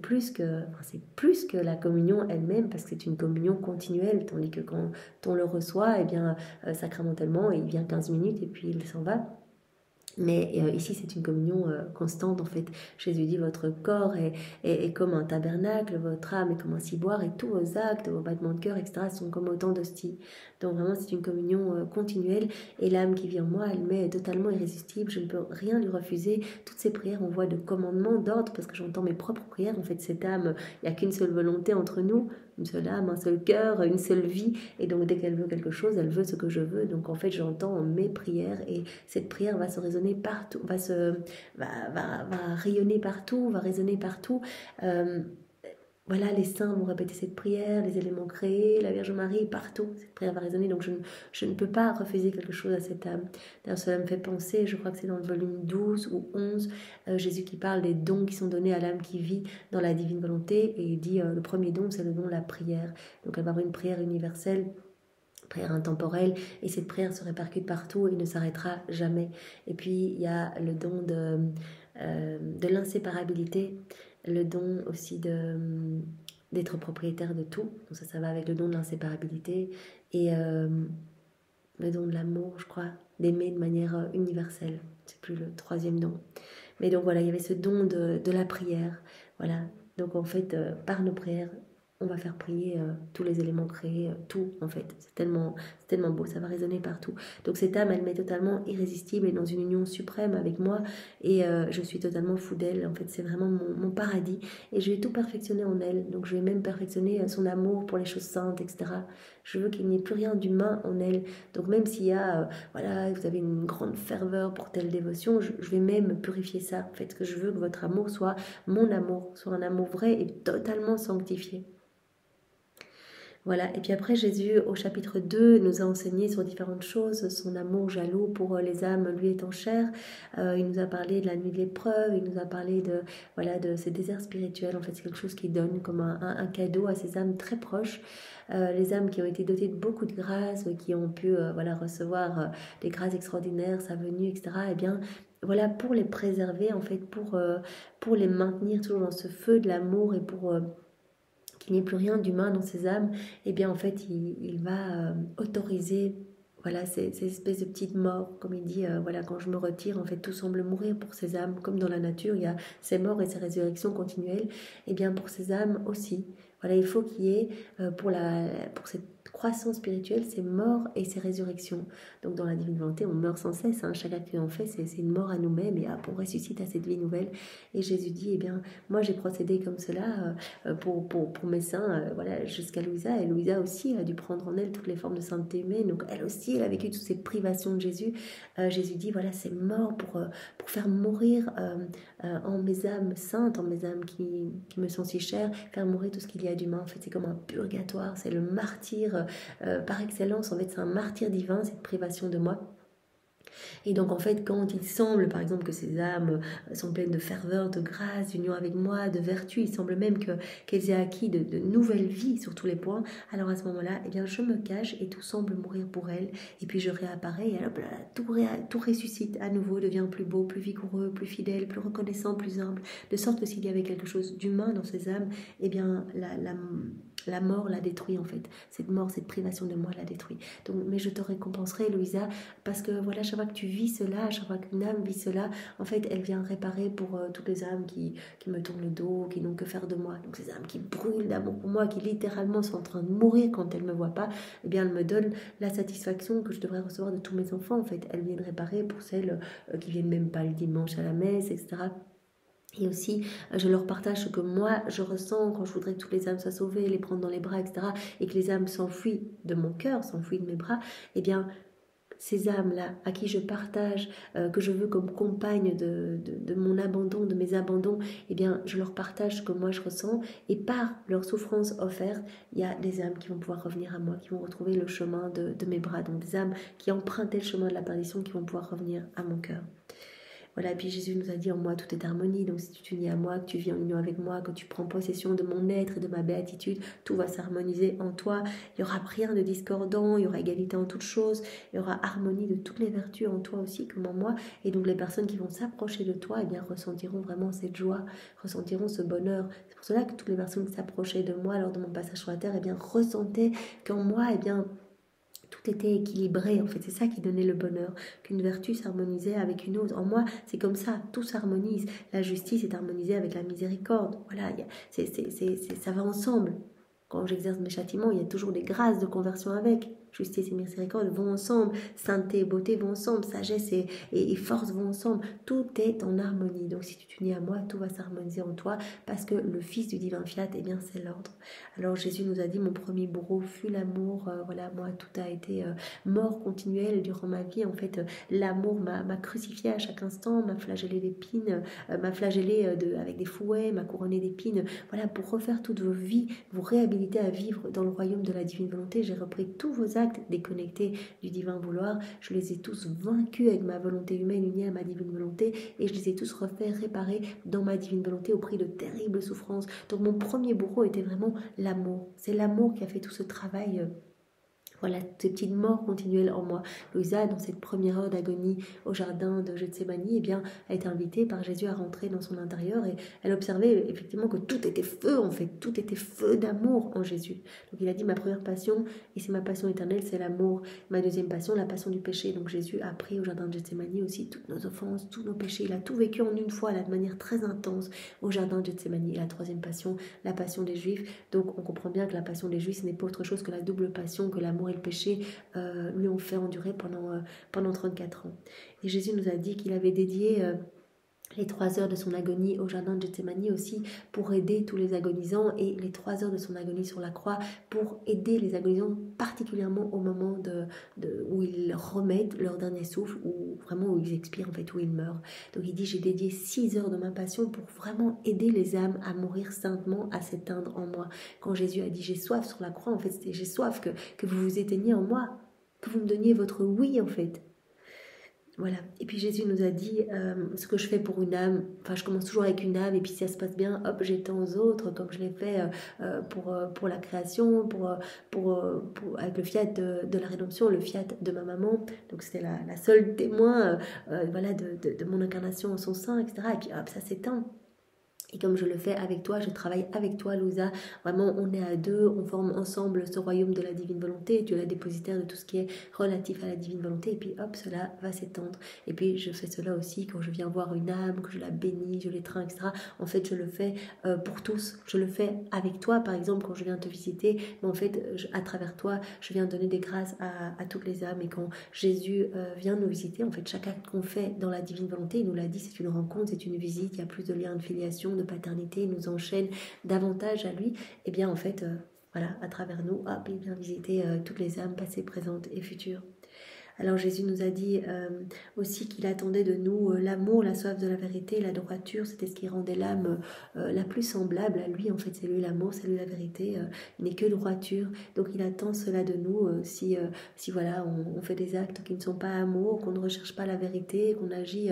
c'est plus que la communion elle-même, parce que c'est une communion continuelle, tandis que quand on le reçoit, eh bien, sacramentellement, il vient 15 minutes et puis il s'en va. Mais ici, c'est une communion constante, en fait. Jésus dit, votre corps est comme un tabernacle, votre âme est comme un ciboire, et tous vos actes, vos battements de cœur, etc., sont comme autant d'hosties. Donc vraiment, c'est une communion continuelle, et l'âme qui vit en moi, elle m'est totalement irrésistible, je ne peux rien lui refuser. Toutes ces prières, on voit de commandements, d'ordre, parce que j'entends mes propres prières. En fait, cette âme, il n'y a qu'une seule volonté entre nous, une seule âme, un seul cœur, une seule vie, et donc dès qu'elle veut quelque chose, elle veut ce que je veux. Donc en fait, j'entends mes prières, et cette prière va se résonner partout, va rayonner partout, va résonner partout. Voilà, les saints vont répéter cette prière, les éléments créés, la Vierge Marie, partout, cette prière va résonner. Donc je ne peux pas refuser quelque chose à cette âme. D'ailleurs, cela me fait penser, je crois que c'est dans le volume 12 ou 11, Jésus qui parle des dons qui sont donnés à l'âme qui vit dans la divine volonté, et il dit, le premier don, c'est le don de la prière. Donc elle va avoir une prière universelle, prière intemporelle, et cette prière se répercute partout et ne s'arrêtera jamais. Et puis il y a le don de l'inséparabilité, le don aussi d'être propriétaire de tout. Donc ça va avec le don de l'inséparabilité, et le don de l'amour, je crois, d'aimer de manière universelle. C'est plus le 3e don. Mais donc voilà, il y avait ce don de la prière. Voilà. Donc en fait, par nos prières, on va faire prier tous les éléments créés, tout en fait. C'est tellement beau, ça va résonner partout. Donc cette âme, elle m'est totalement irrésistible et dans une union suprême avec moi, et je suis totalement fou d'elle. En fait, c'est vraiment mon paradis, et je vais tout perfectionner en elle. Donc je vais même perfectionner son amour pour les choses saintes, etc. Je veux qu'il n'y ait plus rien d'humain en elle. Donc même s'il y a, voilà, vous avez une grande ferveur pour telle dévotion, je vais même purifier ça. En fait, que je veux que votre amour soit mon amour, soit un amour vrai et totalement sanctifié. Voilà, et puis après Jésus au chapitre 2 nous a enseigné sur différentes choses, son amour jaloux pour les âmes lui étant chères. Il nous a parlé de la nuit de l'épreuve, il nous a parlé de ces déserts spirituels. En fait, c'est quelque chose qui donne comme un cadeau à ces âmes très proches, les âmes qui ont été dotées de beaucoup de grâces, qui ont pu recevoir des grâces extraordinaires, sa venue, etc. Eh bien, voilà, pour les préserver, en fait, pour les maintenir toujours dans ce feu de l'amour, et pour qu'il n'y ait plus rien d'humain dans ces âmes, eh bien en fait il va autoriser, voilà, ces espèces de petites morts, comme il dit, voilà, quand je me retire, en fait tout semble mourir pour ces âmes, comme dans la nature il y a ces morts et ces résurrections continuelles, eh bien pour ces âmes aussi, voilà, il faut qu'il y ait pour cette croissance spirituelle, ces morts et ces résurrections. Donc dans la divine volonté, on meurt sans cesse, hein. Chaque acte que l'on fait, c'est une mort à nous-mêmes, et on ressuscite à cette vie nouvelle. Et Jésus dit, eh bien, moi j'ai procédé comme cela pour mes saints, voilà, jusqu'à Louisa. Et Louisa aussi a dû prendre en elle toutes les formes de sainteté humaine. Donc elle aussi, elle a vécu toutes ces privations de Jésus. Jésus dit, voilà, c'est mort pour faire mourir en mes âmes saintes, en mes âmes qui me sont si chères, faire mourir tout ce qu'il y a d'humain. En fait, c'est comme un purgatoire, c'est le martyr par excellence. En fait, c'est un martyr divin, cette privation de moi. Et donc en fait, quand il semble par exemple que ces âmes sont pleines de ferveur, de grâce, d'union avec moi, de vertu, il semble même qu'elles aient acquis de nouvelles vies sur tous les points, alors à ce moment-là, eh bien, je me cache et tout semble mourir pour elles, et puis je réapparais, et alors tout ressuscite à nouveau, devient plus beau, plus vigoureux, plus fidèle, plus reconnaissant, plus humble, de sorte que s'il y avait quelque chose d'humain dans ces âmes, eh bien la mort l'a détruit en fait. Cette mort, cette privation de moi l'a détruit. Donc, mais je te récompenserai, Louisa, parce que voilà, chaque fois que tu vis cela, chaque fois qu'une âme vit cela, en fait, elle vient réparer pour toutes les âmes qui me tournent le dos, qui n'ont que faire de moi. Donc ces âmes qui brûlent d'amour pour moi, qui littéralement sont en train de mourir quand elles ne me voient pas, eh bien, elles me donnent la satisfaction que je devrais recevoir de tous mes enfants. En fait, elles viennent réparer pour celles qui viennent même pas le dimanche à la messe, etc. Et aussi, je leur partage ce que moi, je ressens quand je voudrais que toutes les âmes soient sauvées, les prendre dans les bras, etc. Et que les âmes s'enfuient de mon cœur, s'enfuient de mes bras. Eh bien, ces âmes-là, à qui je partage, que je veux comme compagne de mon abandon, de mes abandons, eh bien, je leur partage ce que moi je ressens. Et par leur souffrance offerte, il y a des âmes qui vont pouvoir revenir à moi, qui vont retrouver le chemin de mes bras. Donc, des âmes qui empruntaient le chemin de la perdition, qui vont pouvoir revenir à mon cœur. Voilà, et puis Jésus nous a dit en moi tout est harmonie, donc si tu t'unis à moi, que tu vis en union avec moi, que tu prends possession de mon être et de ma béatitude, tout va s'harmoniser en toi, il n'y aura rien de discordant, il y aura égalité en toutes choses, il y aura harmonie de toutes les vertus en toi aussi comme en moi, et donc les personnes qui vont s'approcher de toi, eh bien ressentiront vraiment cette joie, ressentiront ce bonheur. C'est pour cela que toutes les personnes qui s'approchaient de moi lors de mon passage sur la terre, eh bien ressentaient qu'en moi, eh bien tout était équilibré, en fait, c'est ça qui donnait le bonheur, qu'une vertu s'harmonisait avec une autre. En moi, c'est comme ça, tout s'harmonise. La justice est harmonisée avec la miséricorde. Voilà, ça va ensemble. Quand j'exerce mes châtiments, il y a toujours des grâces de conversion avec. Justice et miséricorde vont ensemble, sainteté et beauté vont ensemble, sagesse et force vont ensemble. Tout est en harmonie. Donc si tu t'unis à moi, tout va s'harmoniser en toi parce que le Fils du divin fiat, eh bien c'est l'ordre. Alors Jésus nous a dit, mon premier bourreau fut l'amour. Voilà, moi tout a été mort continuelle durant ma vie. En fait, l'amour m'a crucifié à chaque instant, m'a flagellé d'épines, m'a flagellé avec des fouets, m'a couronné d'épines. Voilà, pour refaire toutes vos vies, vous réhabiliter à vivre dans le royaume de la divine volonté. J'ai repris tous vos actes déconnectés du divin vouloir. Je les ai tous vaincus avec ma volonté humaine unie à ma divine volonté et je les ai tous refaits réparer dans ma divine volonté au prix de terribles souffrances. Donc mon premier bourreau était vraiment l'amour. C'est l'amour qui a fait tout ce travail. Voilà, ces petites morts continuelles en moi. Louisa, dans cette première heure d'agonie au jardin de Gethsémani, eh bien, a été invitée par Jésus à rentrer dans son intérieur et elle observait effectivement que tout était feu, en fait, tout était feu d'amour en Jésus. Donc il a dit, ma première passion, et c'est ma passion éternelle, c'est l'amour. Ma deuxième passion, la passion du péché. Donc Jésus a pris au jardin de Gethsémani aussi toutes nos offenses, tous nos péchés. Il a tout vécu en une fois, là, de manière très intense au jardin de Gethsémani. Et la troisième passion, la passion des Juifs. Donc on comprend bien que la passion des Juifs, ce n'est pas autre chose que la double passion que l'amour et le péché lui ont fait endurer pendant 34 ans. Et Jésus nous a dit qu'il avait dédié les 3 heures de son agonie au jardin de Gethsémani aussi pour aider tous les agonisants et les 3 heures de son agonie sur la croix pour aider les agonisants particulièrement au moment où ils remettent leur dernier souffle ou vraiment où ils expirent en fait, où ils meurent. Donc il dit j'ai dédié 6 heures de ma passion pour vraiment aider les âmes à mourir saintement, à s'éteindre en moi. Quand Jésus a dit j'ai soif sur la croix, en fait c'était j'ai soif que vous vous éteigniez en moi, que vous me donniez votre oui en fait. Voilà. Et puis Jésus nous a dit ce que je fais pour une âme, enfin je commence toujours avec une âme et puis si ça se passe bien, hop, j'étends aux autres comme je l'ai fait pour la création, avec le fiat de la rédemption, le fiat de ma maman. Donc c'était la seule témoin voilà, de mon incarnation en son sein, etc. Et puis hop, ça s'éteint. Et comme je le fais avec toi, je travaille avec toi, Louisa. Vraiment, on est à deux, on forme ensemble ce royaume de la divine volonté. Tu es la dépositaire de tout ce qui est relatif à la divine volonté. Et puis hop, cela va s'étendre. Et puis je fais cela aussi quand je viens voir une âme, que je la bénis, je l'étreins, etc. En fait, je le fais pour tous. Je le fais avec toi, par exemple, quand je viens te visiter. Mais en fait, à travers toi, je viens donner des grâces à toutes les âmes. Et quand Jésus vient nous visiter, en fait, chaque acte qu'on fait dans la divine volonté, il nous l'a dit, c'est une rencontre, c'est une visite. Il y a plus de liens de filiation, de paternité, il nous enchaîne davantage à lui, et bien en fait, voilà, à travers nous, hop, il vient visiter toutes les âmes passées, présentes et futures. Alors Jésus nous a dit aussi qu'il attendait de nous l'amour, la soif de la vérité, la droiture, c'était ce qui rendait l'âme la plus semblable à lui. En fait, c'est lui l'amour, c'est lui la vérité, il n'est que droiture. Donc il attend cela de nous si voilà, on fait des actes qui ne sont pas amour, qu'on ne recherche pas la vérité, qu'on agit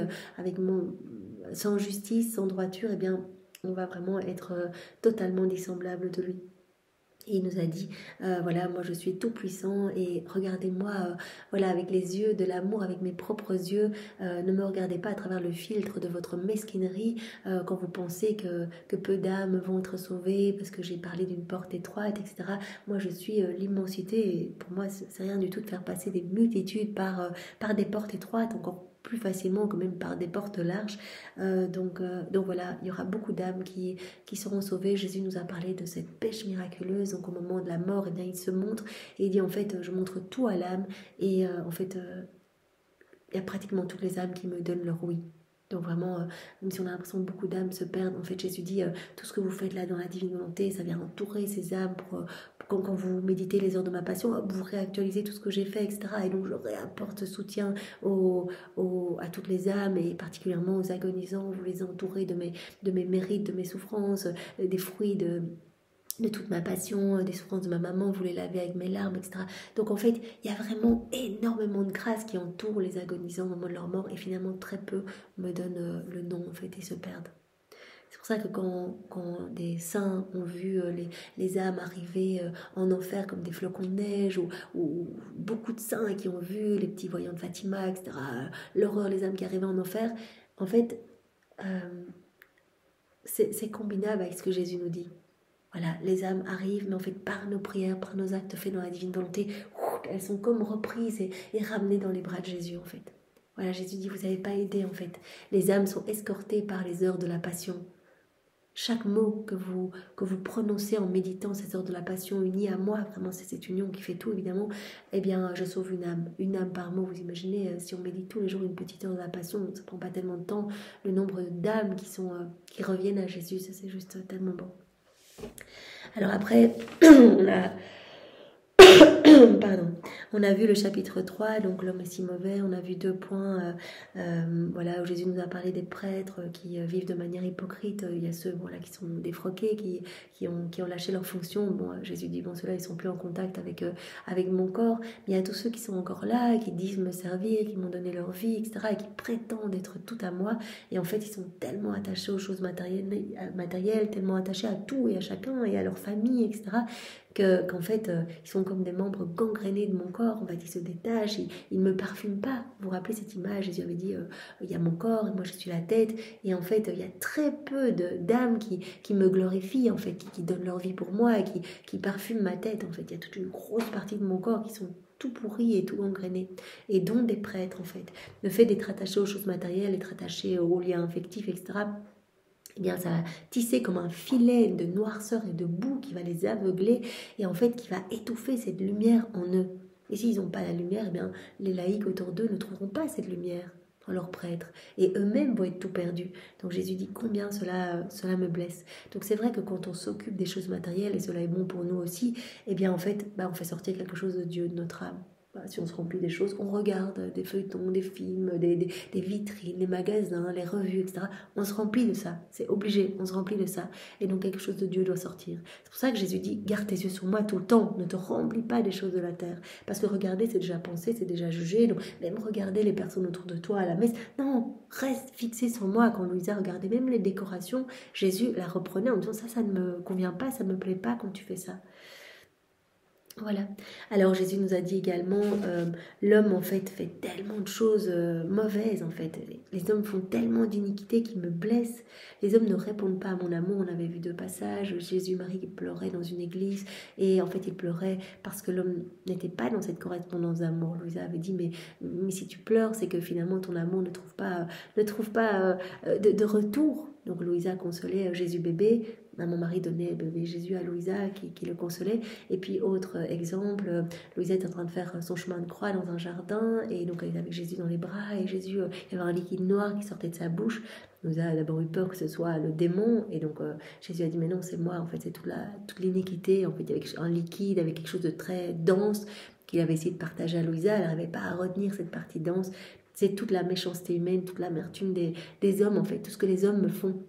sans justice, sans droiture, eh bien on va vraiment être totalement dissemblable de lui. Et il nous a dit, voilà, moi je suis tout puissant et regardez-moi, voilà, avec les yeux de l'amour, avec mes propres yeux. Ne me regardez pas à travers le filtre de votre mesquinerie quand vous pensez que peu d'âmes vont être sauvées parce que j'ai parlé d'une porte étroite, etc. Moi je suis l'immensité et pour moi c'est rien du tout de faire passer des multitudes par des portes étroites, encore plus facilement que même par des portes larges. Donc voilà, il y aura beaucoup d'âmes qui seront sauvées. Jésus nous a parlé de cette pêche miraculeuse. Donc au moment de la mort, eh bien, il se montre et il dit en fait, je montre tout à l'âme et en fait, il y a pratiquement toutes les âmes qui me donnent leur oui. Donc vraiment, même si on a l'impression que beaucoup d'âmes se perdent, en fait Jésus dit, tout ce que vous faites là dans la divine volonté, ça vient entourer ces âmes pour quand vous méditez les heures de ma passion, vous réactualisez tout ce que j'ai fait, etc. Et donc je réapporte soutien à toutes les âmes et particulièrement aux agonisants, vous les entourez de mes mérites, de mes souffrances, des fruits de toute ma passion, des souffrances de ma maman, vous les lavez avec mes larmes, etc. Donc en fait, il y a vraiment énormément de grâce qui entoure les agonisants au moment de leur mort et finalement très peu me donnent le nom en fait et se perdent. C'est pour ça que quand des saints ont vu les âmes arriver en enfer comme des flocons de neige ou beaucoup de saints qui ont vu les petits voyants de Fatima, etc., l'horreur, les âmes qui arrivaient en enfer, en fait, c'est combinable avec ce que Jésus nous dit. Voilà, les âmes arrivent, mais en fait, par nos prières, par nos actes faits dans la divine volonté, elles sont comme reprises et ramenées dans les bras de Jésus, en fait. Voilà, Jésus dit, vous n'avez pas aidé, en fait. Les âmes sont escortées par les heures de la passion. Chaque mot que vous prononcez en méditant ces heures de la passion unies à moi, vraiment c'est cette union qui fait tout évidemment, eh bien je sauve une âme par mot. Vous imaginez, si on médite tous les jours une petite heure de la passion, ça ne prend pas tellement de temps, le nombre d'âmes qui reviennent à Jésus, ça c'est juste tellement bon. Alors après, on a vu le chapitre 3, donc l'homme est si mauvais, on a vu 2 points, voilà, où Jésus nous a parlé des prêtres qui vivent de manière hypocrite. Il y a ceux voilà, qui sont défroqués, qui ont lâché leur fonction. Bon, Jésus dit, bon, ceux-là, ils sont plus en contact avec mon corps. Mais il y a tous ceux qui sont encore là, qui disent me servir, qui m'ont donné leur vie, etc., et qui prétendent être tout à moi. Et en fait, ils sont tellement attachés aux choses matérielles, tellement attachés à tout et à chacun et à leur famille, etc., qu'en fait, ils sont comme des membres gangrénés de mon corps. En fait, ils se détachent, ils ne me parfument pas. Vous vous rappelez cette image? Jésus avait dit, il y a mon corps et moi je suis la tête. Et en fait, il y a très peu d'âmes qui me glorifient, en fait, qui donnent leur vie pour moi et qui parfument ma tête. En fait, il y a toute une grosse partie de mon corps qui sont tout pourris et tout gangrénés. Et dont des prêtres, en fait. Le fait d'être attaché aux choses matérielles, d'être attaché aux liens affectifs, etc., eh bien, ça va tisser comme un filet de noirceur et de boue qui va les aveugler et en fait qui va étouffer cette lumière en eux. Et s'ils n'ont pas la lumière, eh bien, les laïcs autour d'eux ne trouveront pas cette lumière dans leurs prêtres et eux-mêmes vont être tout perdus. Donc Jésus dit combien cela me blesse. Donc c'est vrai que quand on s'occupe des choses matérielles, et cela est bon pour nous aussi, eh bien en fait, on fait sortir quelque chose de Dieu de notre âme. Si on se remplit des choses, on regarde des feuilletons, des films, des vitrines, les magasins, les revues, etc. On se remplit de ça, c'est obligé, on se remplit de ça. Et donc quelque chose de Dieu doit sortir. C'est pour ça que Jésus dit, garde tes yeux sur moi tout le temps, ne te remplis pas des choses de la terre. Parce que regarder, c'est déjà penser, c'est déjà juger. Donc même regarder les personnes autour de toi à la messe, non, reste fixé sur moi. Quand Louisa regardait même les décorations, Jésus la reprenait en disant, ça ne me convient pas, ça ne me plaît pas quand tu fais ça. Voilà. Alors Jésus nous a dit également, l'homme en fait tellement de choses mauvaises en fait. Les hommes font tellement d'iniquités qui me blessent. Les hommes ne répondent pas à mon amour. On avait vu 2 passages. Jésus-Marie pleurait dans une église et en fait il pleurait parce que l'homme n'était pas dans cette correspondance d'amour. Louisa avait dit mais si tu pleures, c'est que finalement ton amour ne trouve pas de retour. Donc Louisa consolait Jésus bébé. Mon mari donnait bébé Jésus à Louisa qui le consolait. Et puis autre exemple, Louisa était en train de faire son chemin de croix dans un jardin et donc elle était avec Jésus dans les bras et Jésus, il y avait un liquide noir qui sortait de sa bouche. Louisa a d'abord eu peur que ce soit le démon et donc Jésus a dit mais non c'est moi en fait, c'est toute l'iniquité. En fait il y avait un liquide avec quelque chose de très dense qu'il avait essayé de partager à Louisa. Elle n'arrivait pas à retenir cette partie dense. C'est toute la méchanceté humaine, toute l'amertume des hommes en fait, tout ce que les hommes me font.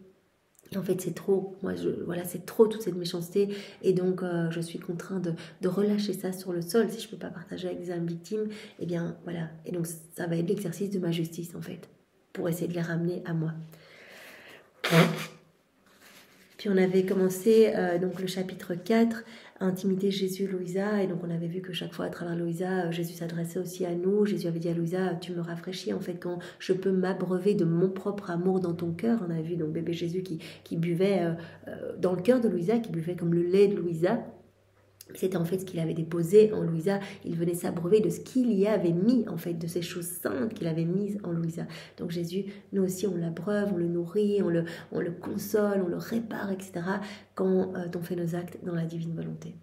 Et en fait, c'est trop. Voilà, c'est trop toute cette méchanceté. Et donc, je suis contrainte de relâcher ça sur le sol. Si je ne peux pas partager avec des âmes victimes, eh bien, voilà. Et donc, ça va être l'exercice de ma justice, en fait, pour essayer de les ramener à moi. Puis on avait commencé donc le chapitre 4, Intimité Jésus, Louisa, et donc on avait vu que chaque fois à travers Louisa, Jésus s'adressait aussi à nous. Jésus avait dit à Louisa, tu me rafraîchis en fait quand je peux m'abreuver de mon propre amour dans ton cœur. On a vu donc bébé Jésus qui buvait dans le cœur de Louisa, qui buvait comme le lait de Louisa. C'était en fait ce qu'il avait déposé en Louisa. Il venait s'abreuver de ce qu'il y avait mis, en fait, de ces choses saintes qu'il avait mises en Louisa. Donc Jésus, nous aussi, on l'abreuve, on le nourrit, on le console, on le répare, etc. quand on fait nos actes dans la divine volonté.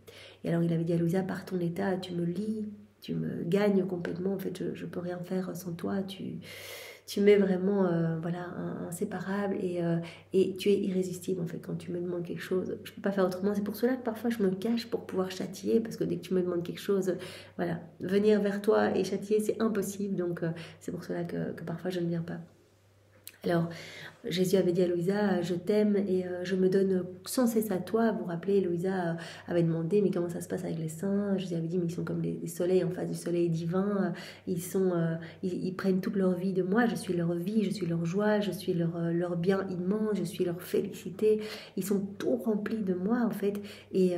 Et alors il avait dit à Louisa, par ton état, tu me lis, tu me gagnes complètement. En fait, je ne peux rien faire sans toi. Tu m'es vraiment voilà, inséparable et tu es irrésistible en fait quand tu me demandes quelque chose. Je ne peux pas faire autrement. C'est pour cela que parfois je me cache pour pouvoir châtier, parce que dès que tu me demandes quelque chose, voilà, venir vers toi et châtier, c'est impossible. Donc c'est pour cela que parfois je ne viens pas. Alors, Jésus avait dit à Louisa, je t'aime et je me donne sans cesse à toi. Vous vous rappelez, Louisa avait demandé, mais comment ça se passe avec les saints? Jésus avait dit, mais ils sont comme des soleils en face du soleil divin. Ils prennent toute leur vie de moi. Je suis leur vie, je suis leur joie, je suis leur bien immense, je suis leur félicité. Ils sont tout remplis de moi en fait. Et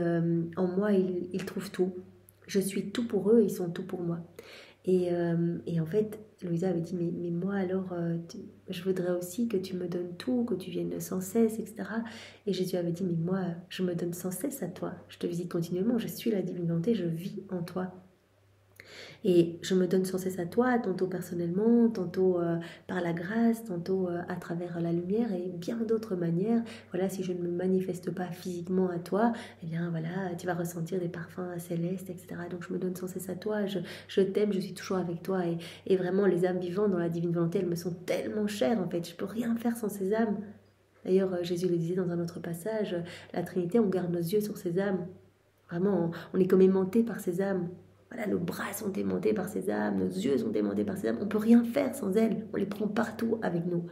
en moi, ils trouvent tout. Je suis tout pour eux, ils sont tout pour moi. Et en fait, Louisa avait dit, mais moi alors, je voudrais aussi que tu me donnes tout, que tu viennes sans cesse, etc. Et Jésus avait dit, mais moi, je me donne sans cesse à toi. Je te visite continuellement, je suis la divine volonté, je vis en toi. Et je me donne sans cesse à toi, tantôt personnellement, tantôt par la grâce, tantôt à travers la lumière et bien d'autres manières. Voilà, si je ne me manifeste pas physiquement à toi, eh bien voilà, tu vas ressentir des parfums célestes, etc. Donc je me donne sans cesse à toi, je t'aime, je suis toujours avec toi. Et vraiment, les âmes vivantes dans la divine volonté, elles me sont tellement chères en fait. Je ne peux rien faire sans ces âmes. D'ailleurs, Jésus le disait dans un autre passage, la Trinité, on garde nos yeux sur ces âmes. Vraiment, on est comme aimanté par ces âmes. Voilà, nos bras sont aimantés par ces âmes, nos yeux sont aimantés par ces âmes. On ne peut rien faire sans elles. On les prend partout avec nous.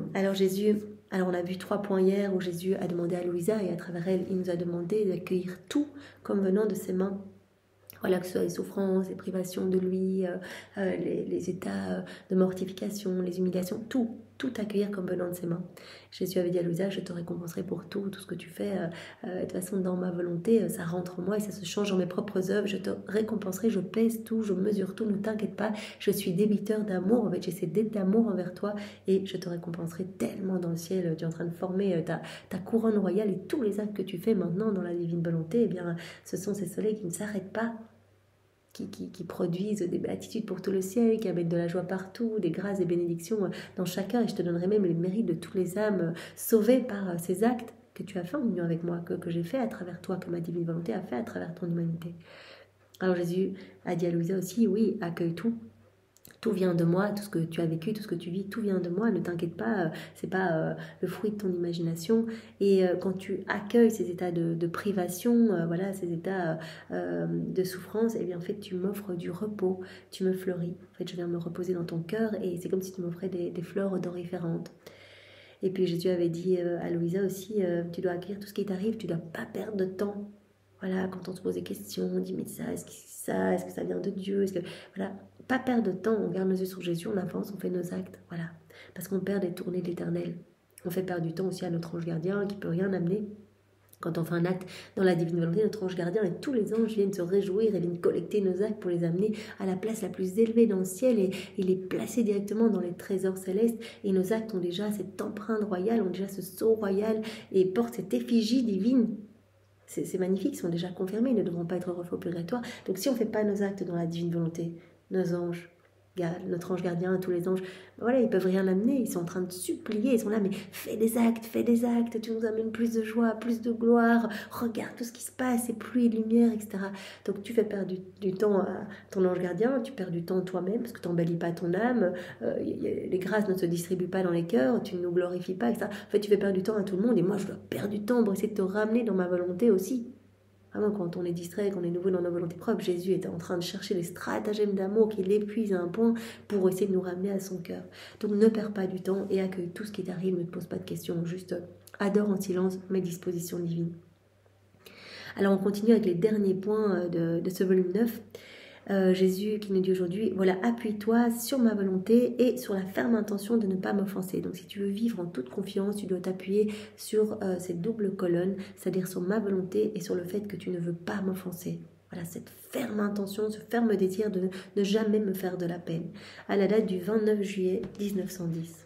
Alors on a vu 3 points hier où Jésus a demandé à Louisa et à travers elle, il nous a demandé d'accueillir tout comme venant de ses mains. Voilà, que ce soit les souffrances, les privations de lui, les états de mortification, les humiliations, tout accueillir comme venant de ses mains. Jésus avait dit à Louisa, je te récompenserai pour tout ce que tu fais. De toute façon, dans ma volonté, ça rentre en moi et ça se change en mes propres œuvres. Je te récompenserai, je pèse tout, je mesure tout, ne t'inquiète pas. Je suis débiteur d'amour, en fait, j'essaie d'être d'amour envers toi et je te récompenserai tellement dans le ciel. Tu es en train de former ta couronne royale et tous les actes que tu fais maintenant dans la divine volonté, eh bien, ce sont ces soleils qui ne s'arrêtent pas. Qui produisent des béatitudes pour tout le ciel, qui amènent de la joie partout, des grâces et bénédictions dans chacun. Et je te donnerai même les mérites de toutes les âmes sauvées par ces actes que tu as fait en union avec moi, que j'ai fait à travers toi, que ma divine volonté a fait à travers ton humanité. Alors Jésus a dit à Louisa aussi, oui, accueille tout. Tout vient de moi, tout ce que tu as vécu, tout ce que tu vis, tout vient de moi, ne t'inquiète pas, c'est pas le fruit de ton imagination. Et quand tu accueilles ces états de privation, voilà, ces états de souffrance, eh bien en fait tu m'offres du repos, tu me fleuris. En fait je viens me reposer dans ton cœur et c'est comme si tu m'offrais des fleurs odoriférantes. Et puis Jésus avait dit à Louisa aussi, tu dois accueillir tout ce qui t'arrive, tu dois pas perdre de temps. Voilà, quand on se pose des questions, on dit mais ça, est-ce que ça vient de Dieu, est-ce que voilà. Pas perdre de temps, on garde nos yeux sur Jésus, on avance, on fait nos actes, voilà. Parce qu'on perd des tournées de l'Éternel. On fait perdre du temps aussi à notre ange gardien qui ne peut rien amener. Quand on fait un acte dans la divine volonté, notre ange gardien et tous les anges viennent se réjouir et viennent collecter nos actes pour les amener à la place la plus élevée dans le ciel et les placer directement dans les trésors célestes. Et nos actes ont déjà cette empreinte royale, ont déjà ce sceau royal et portent cette effigie divine. C'est magnifique, ils sont déjà confirmés, ils ne devront pas être reflets au purgatoire. Donc si on ne fait pas nos actes dans la divine volonté, nos anges, notre ange gardien, tous les anges, voilà, ils peuvent rien amener, ils sont en train de supplier, ils sont là, mais fais des actes, tu nous amènes plus de joie, plus de gloire, regarde tout ce qui se passe, et pluie et lumière, etc. Donc tu fais perdre du temps à ton ange gardien, tu perds du temps toi-même, parce que tu n'embellis pas ton âme, les grâces ne se distribuent pas dans les cœurs, tu ne nous glorifies pas, etc. En fait, tu fais perdre du temps à tout le monde, et moi je dois perdre du temps pour essayer de te ramener dans ma volonté aussi. Vraiment, quand on est distrait, qu'on est nouveau dans nos volontés propres, Jésus est en train de chercher les stratagèmes d'amour qui l'épuisent à un point pour essayer de nous ramener à son cœur. Donc ne perds pas du temps et accueille tout ce qui t'arrive, ne te pose pas de questions, juste adore en silence mes dispositions divines. Alors on continue avec les derniers points de ce volume 9. Jésus qui nous dit aujourd'hui, voilà, appuie-toi sur ma volonté et sur la ferme intention de ne pas m'offenser. Donc si tu veux vivre en toute confiance, tu dois t'appuyer sur cette double colonne, c'est-à-dire sur ma volonté et sur le fait que tu ne veux pas m'offenser. Voilà, cette ferme intention, ce ferme désir de ne jamais me faire de la peine. À la date du 29 juillet 1910.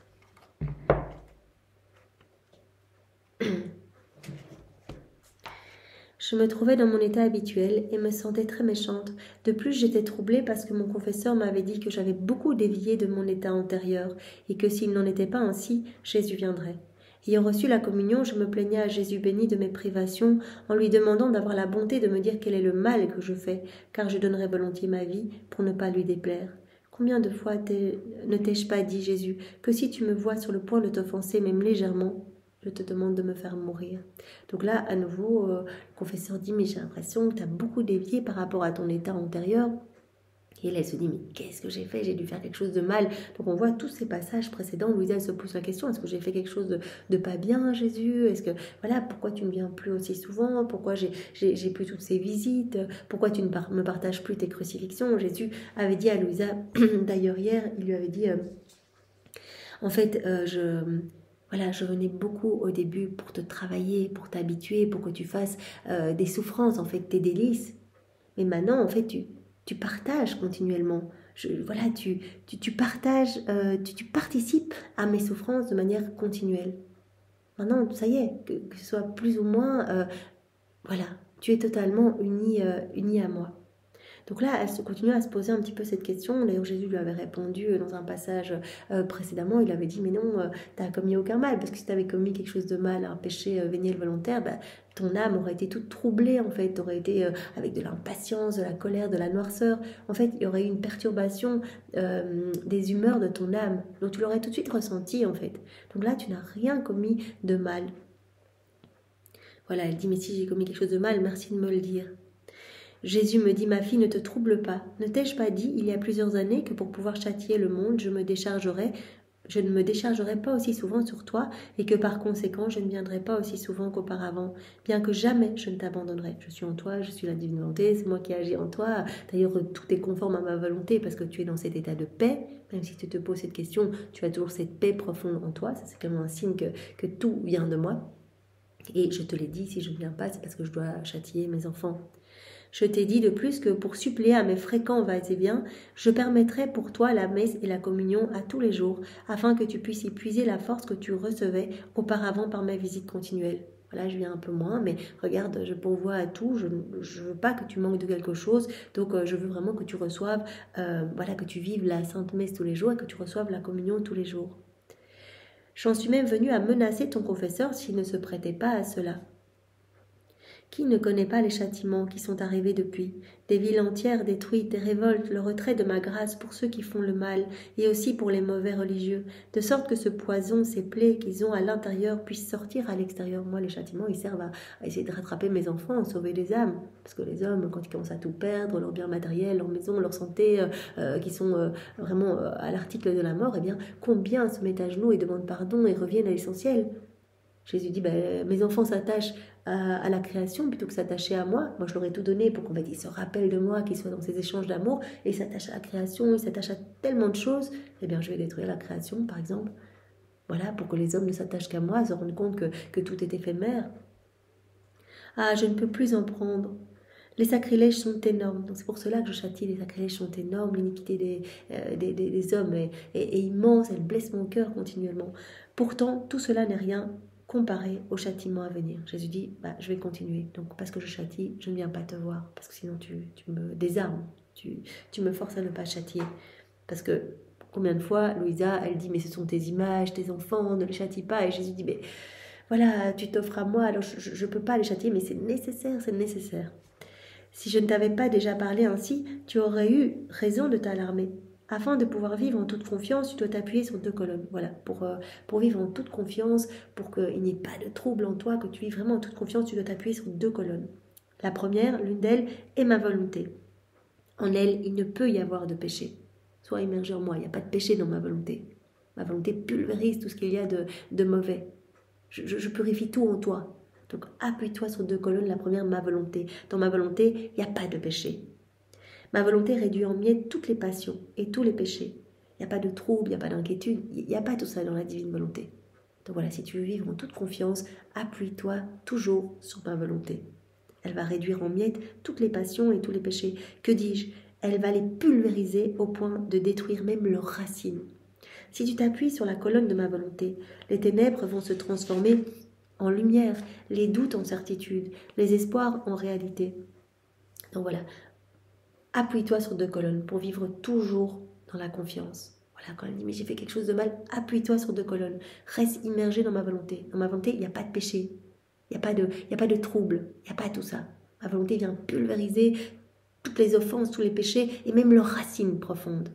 Je me trouvais dans mon état habituel et me sentais très méchante. De plus, j'étais troublée parce que mon confesseur m'avait dit que j'avais beaucoup dévié de mon état antérieur et que s'il n'en était pas ainsi, Jésus viendrait. Ayant reçu la communion, je me plaignais à Jésus béni de mes privations en lui demandant d'avoir la bonté de me dire quel est le mal que je fais, car je donnerais volontiers ma vie pour ne pas lui déplaire. Combien de fois ne t'ai-je pas dit, Jésus, que si tu me vois sur le point de t'offenser, même légèrement, je te demande de me faire mourir. Donc là, à nouveau, le confesseur dit, mais j'ai l'impression que tu as beaucoup dévié par rapport à ton état antérieur. Et là, elle se dit, mais qu'est-ce que j'ai fait? J'ai dû faire quelque chose de mal. Donc on voit tous ces passages précédents où Louisa elle se pose la question, est-ce que j'ai fait quelque chose de pas bien, Jésus? Est-ce que, voilà, pourquoi tu ne viens plus aussi souvent? Pourquoi j'ai plus toutes ces visites? Pourquoi tu ne me partages plus tes crucifixions? Jésus avait dit à Louisa, d'ailleurs hier, il lui avait dit, en fait, je venais beaucoup au début pour te travailler, pour t'habituer, pour que tu fasses des souffrances, en fait, tes délices. Mais maintenant, en fait, tu partages continuellement. Tu partages, tu participes à mes souffrances de manière continuelle. Maintenant, ça y est, que ce soit plus ou moins, tu es totalement uni à moi. Donc là, elle continue à se poser un petit peu cette question. D'ailleurs, Jésus lui avait répondu dans un passage précédemment. Il avait dit, mais non, tu n'as commis aucun mal. Parce que si tu avais commis quelque chose de mal, un péché véniel volontaire, ton âme aurait été toute troublée, en fait. Tu aurais été avec de l'impatience, de la colère, de la noirceur. En fait, il y aurait eu une perturbation des humeurs de ton âme. Donc tu l'aurais tout de suite ressenti, en fait. Donc là, tu n'as rien commis de mal. Voilà, elle dit, mais si j'ai commis quelque chose de mal, merci de me le dire. Jésus me dit, ma fille, ne te trouble pas. Ne t'ai-je pas dit, il y a plusieurs années, que pour pouvoir châtier le monde, je ne me déchargerai pas aussi souvent sur toi, et que par conséquent, je ne viendrai pas aussi souvent qu'auparavant, bien que jamais je ne t'abandonnerai. Je suis en toi, je suis la divine volonté, c'est moi qui agis en toi. D'ailleurs, tout est conforme à ma volonté, parce que tu es dans cet état de paix. Même si tu te poses cette question, tu as toujours cette paix profonde en toi. Ça, c'est comme un signe que tout vient de moi. Et je te l'ai dit, si je ne viens pas, c'est parce que je dois châtier mes enfants. Je t'ai dit de plus que pour suppléer à mes fréquents va-et-vient, je permettrai pour toi la messe et la communion à tous les jours, afin que tu puisses y puiser la force que tu recevais auparavant par ma visite continuelle. Voilà, je viens un peu moins, mais regarde, je pourvois à tout, je ne veux pas que tu manques de quelque chose, donc je veux vraiment que tu reçoives, que tu vives la Sainte Messe tous les jours et que tu reçoives la communion tous les jours. J'en suis même venue à menacer ton confesseur s'il ne se prêtait pas à cela. Qui ne connaît pas les châtiments qui sont arrivés depuis? Des villes entières détruites, des révoltes, le retrait de ma grâce pour ceux qui font le mal, et aussi pour les mauvais religieux, de sorte que ce poison, ces plaies qu'ils ont à l'intérieur puissent sortir à l'extérieur. Moi, les châtiments, ils servent à essayer de rattraper mes enfants, à sauver les âmes. Parce que les hommes, quand ils commencent à tout perdre, leurs biens matériels, leur maison, leur santé, qui sont vraiment à l'article de la mort, eh bien, combien se mettent à genoux et demandent pardon et reviennent à l'essentiel? Jésus dit, mes enfants s'attachent à la création plutôt que s'attacher à moi. Moi, je leur ai tout donné pour qu'en fait, ils se rappellent de moi, qu'ils soient dans ces échanges d'amour, et ils s'attachent à la création, ils s'attachent à tellement de choses. Eh bien, je vais détruire la création, par exemple. Voilà, pour que les hommes ne s'attachent qu'à moi, se rendent compte que tout est éphémère. Ah, je ne peux plus en prendre. Les sacrilèges sont énormes, donc c'est pour cela que je châtie. Les sacrilèges sont énormes, l'iniquité des hommes est immense, elle blesse mon cœur continuellement. Pourtant, tout cela n'est rien comparé au châtiment à venir. Jésus dit, je vais continuer. Donc parce que je châtie, je ne viens pas te voir, parce que sinon tu me désarmes, tu me forces à ne pas châtier. Parce que combien de fois, Louisa, elle dit, mais ce sont tes images, tes enfants, ne les châtie pas. Et Jésus dit, mais voilà, tu t'offres à moi, alors je ne peux pas les châtier, mais c'est nécessaire, c'est nécessaire. Si je ne t'avais pas déjà parlé ainsi, tu aurais eu raison de t'alarmer. Afin de pouvoir vivre en toute confiance, tu dois t'appuyer sur 2 colonnes. Voilà, pour vivre en toute confiance, pour qu'il n'y ait pas de trouble en toi, que tu vives vraiment en toute confiance, tu dois t'appuyer sur 2 colonnes. La première, l'une d'elles, est ma volonté. En elle, il ne peut y avoir de péché. Sois immergé en moi, il n'y a pas de péché dans ma volonté. Ma volonté pulvérise tout ce qu'il y a de mauvais. Je purifie tout en toi. Donc appuie-toi sur 2 colonnes. La première, ma volonté. Dans ma volonté, il n'y a pas de péché. Ma volonté réduit en miettes toutes les passions et tous les péchés. Il n'y a pas de trouble, il n'y a pas d'inquiétude, il n'y a pas tout ça dans la divine volonté. Donc voilà, si tu veux vivre en toute confiance, appuie-toi toujours sur ma volonté. Elle va réduire en miettes toutes les passions et tous les péchés. Que dis-je? Elle va les pulvériser au point de détruire même leurs racines. Si tu t'appuies sur la colonne de ma volonté, les ténèbres vont se transformer en lumière, les doutes en certitude, les espoirs en réalité. Donc voilà, appuie-toi sur 2 colonnes pour vivre toujours dans la confiance. Voilà, quand elle dit, mais j'ai fait quelque chose de mal, appuie-toi sur 2 colonnes. Reste immergé dans ma volonté. Dans ma volonté, il n'y a pas de péché, il n'y a pas de trouble, il n'y a pas tout ça. Ma volonté vient pulvériser toutes les offenses, tous les péchés et même leurs racines profondes.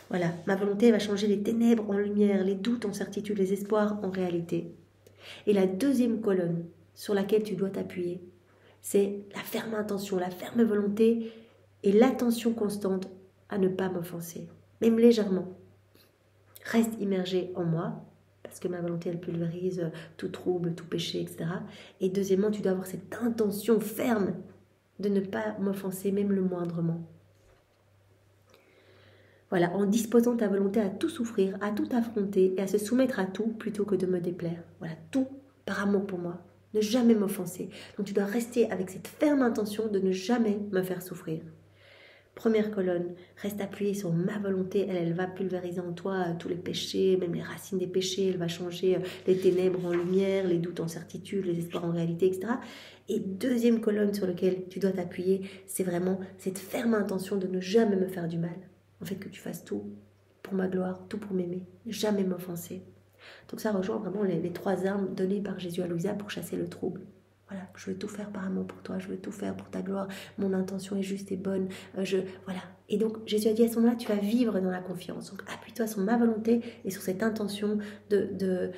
Voilà, ma volonté va changer les ténèbres en lumière, les doutes en certitude, les espoirs en réalité. Et la 2e colonne sur laquelle tu dois t'appuyer, c'est la ferme intention, la ferme volonté et l'attention constante à ne pas m'offenser, même légèrement. Reste immergé en moi, parce que ma volonté, elle pulvérise tout trouble, tout péché, etc. Et deuxièmement, tu dois avoir cette intention ferme de ne pas m'offenser, même le moindrement. Voilà, en disposant ta volonté à tout souffrir, à tout affronter et à se soumettre à tout plutôt que de me déplaire. Voilà, tout par amour pour moi. Ne jamais m'offenser. Donc tu dois rester avec cette ferme intention de ne jamais me faire souffrir. Première colonne, reste appuyée sur ma volonté. Elle va pulvériser en toi tous les péchés, même les racines des péchés. Elle va changer les ténèbres en lumière, les doutes en certitude, les espoirs en réalité, etc. Et 2e colonne sur laquelle tu dois t'appuyer, c'est vraiment cette ferme intention de ne jamais me faire du mal. En fait, que tu fasses tout pour ma gloire, tout pour m'aimer, ne jamais m'offenser. Donc ça rejoint vraiment les 3 armes données par Jésus à Louisa pour chasser le trouble. Voilà, je veux tout faire par amour pour toi, je veux tout faire pour ta gloire, mon intention est juste et bonne, voilà. Et donc Jésus a dit à ce moment-là, tu vas vivre dans la confiance. Donc appuie-toi sur ma volonté et sur cette intention de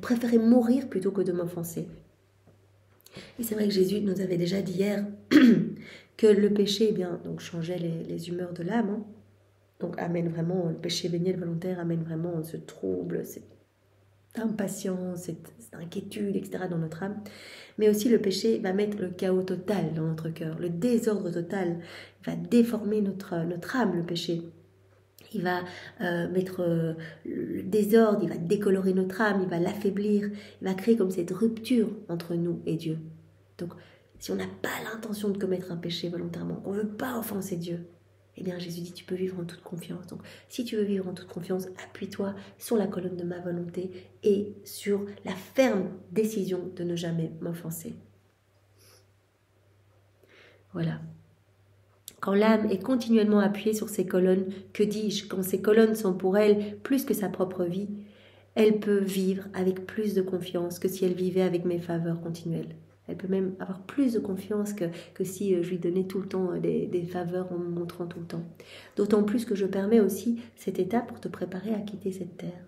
préférer mourir plutôt que de m'offenser. Et c'est vrai que Jésus nous avait déjà dit hier que le péché, eh bien, donc changeait les humeurs de l'âme, hein. Donc amène vraiment, le péché véniel volontaire amène vraiment ce trouble, cette impatience, cette inquiétude, etc. dans notre âme. Mais aussi le péché va mettre le chaos total dans notre cœur, le désordre total. Il va déformer notre âme, le péché. Il va mettre le désordre, il va décolorer notre âme, il va l'affaiblir, il va créer comme cette rupture entre nous et Dieu. Donc si on n'a pas l'intention de commettre un péché volontairement, on ne veut pas offenser Dieu, eh bien Jésus dit tu peux vivre en toute confiance. Donc si tu veux vivre en toute confiance, appuie-toi sur la colonne de ma volonté et sur la ferme décision de ne jamais m'offenser. Voilà. Quand l'âme est continuellement appuyée sur ces colonnes, que dis-je, quand ces colonnes sont pour elle plus que sa propre vie, elle peut vivre avec plus de confiance que si elle vivait avec mes faveurs continuelles. Elle peut même avoir plus de confiance que si je lui donnais tout le temps des faveurs en me montrant tout le temps. D'autant plus que je permets aussi cet état pour te préparer à quitter cette terre.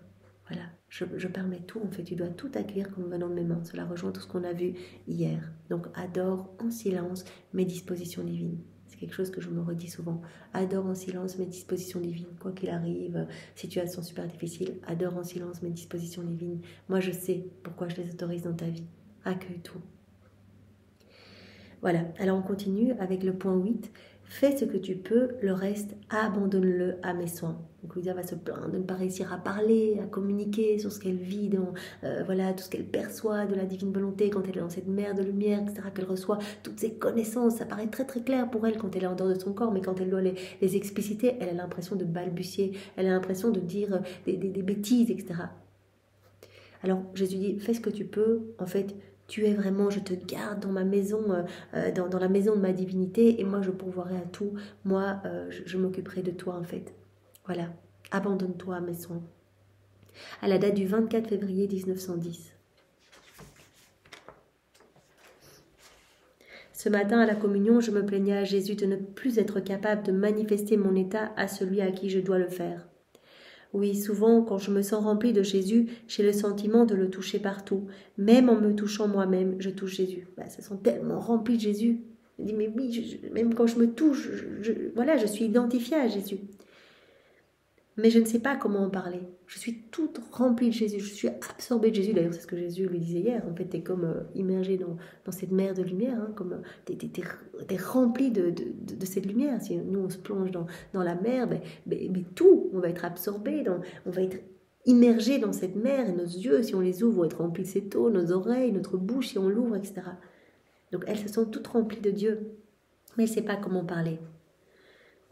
Voilà, je permets tout, en fait, tu dois tout accueillir comme venant de mes mains. Cela rejoint tout ce qu'on a vu hier. Donc adore en silence mes dispositions divines. C'est quelque chose que je me redis souvent. Adore en silence mes dispositions divines. Quoi qu'il arrive, situation super difficile, adore en silence mes dispositions divines. Moi je sais pourquoi je les autorise dans ta vie. Accueille tout. Voilà, alors on continue avec le point 8. Fais ce que tu peux, le reste, abandonne-le à mes soins. Donc Louisa va se plaindre de ne pas réussir à parler, à communiquer sur ce qu'elle vit, voilà, tout ce qu'elle perçoit de la divine volonté quand elle est dans cette mer de lumière, etc., qu'elle reçoit toutes ces connaissances. Ça paraît très très clair pour elle quand elle est en dehors de son corps, mais quand elle doit les expliciter, elle a l'impression de balbutier, elle a l'impression de dire des bêtises, etc. Alors Jésus dit, fais ce que tu peux, en fait, tu es vraiment, je te garde dans ma maison, dans la maison de ma divinité, et moi je pourvoirai à tout, moi je m'occuperai de toi en fait. Voilà, abandonne-toi à mes soins. À la date du 24 février 1910. Ce matin à la communion, je me plaignais à Jésus de ne plus être capable de manifester mon état à celui à qui je dois le faire. Oui, souvent, quand je me sens remplie de Jésus, j'ai le sentiment de le toucher partout. Même en me touchant moi-même, je touche Jésus. Ça sent tellement rempli de Jésus. Je dis, mais oui, même quand je me touche, voilà, je suis identifiée à Jésus. Mais je ne sais pas comment en parler. Je suis toute remplie de Jésus, je suis absorbée de Jésus. D'ailleurs, c'est ce que Jésus lui disait hier. En fait, tu es comme immergée dans cette mer de lumière, hein, comme tu es remplie de de cette lumière. Si nous, on se plonge dans la mer, mais tout, on va être absorbé, on va être immergé dans cette mer, et nos yeux, si on les ouvre, vont être remplis de cette eau, nos oreilles, notre bouche, si on l'ouvre, etc. Donc elles se sont toutes remplies de Dieu, mais elle ne sait pas comment parler.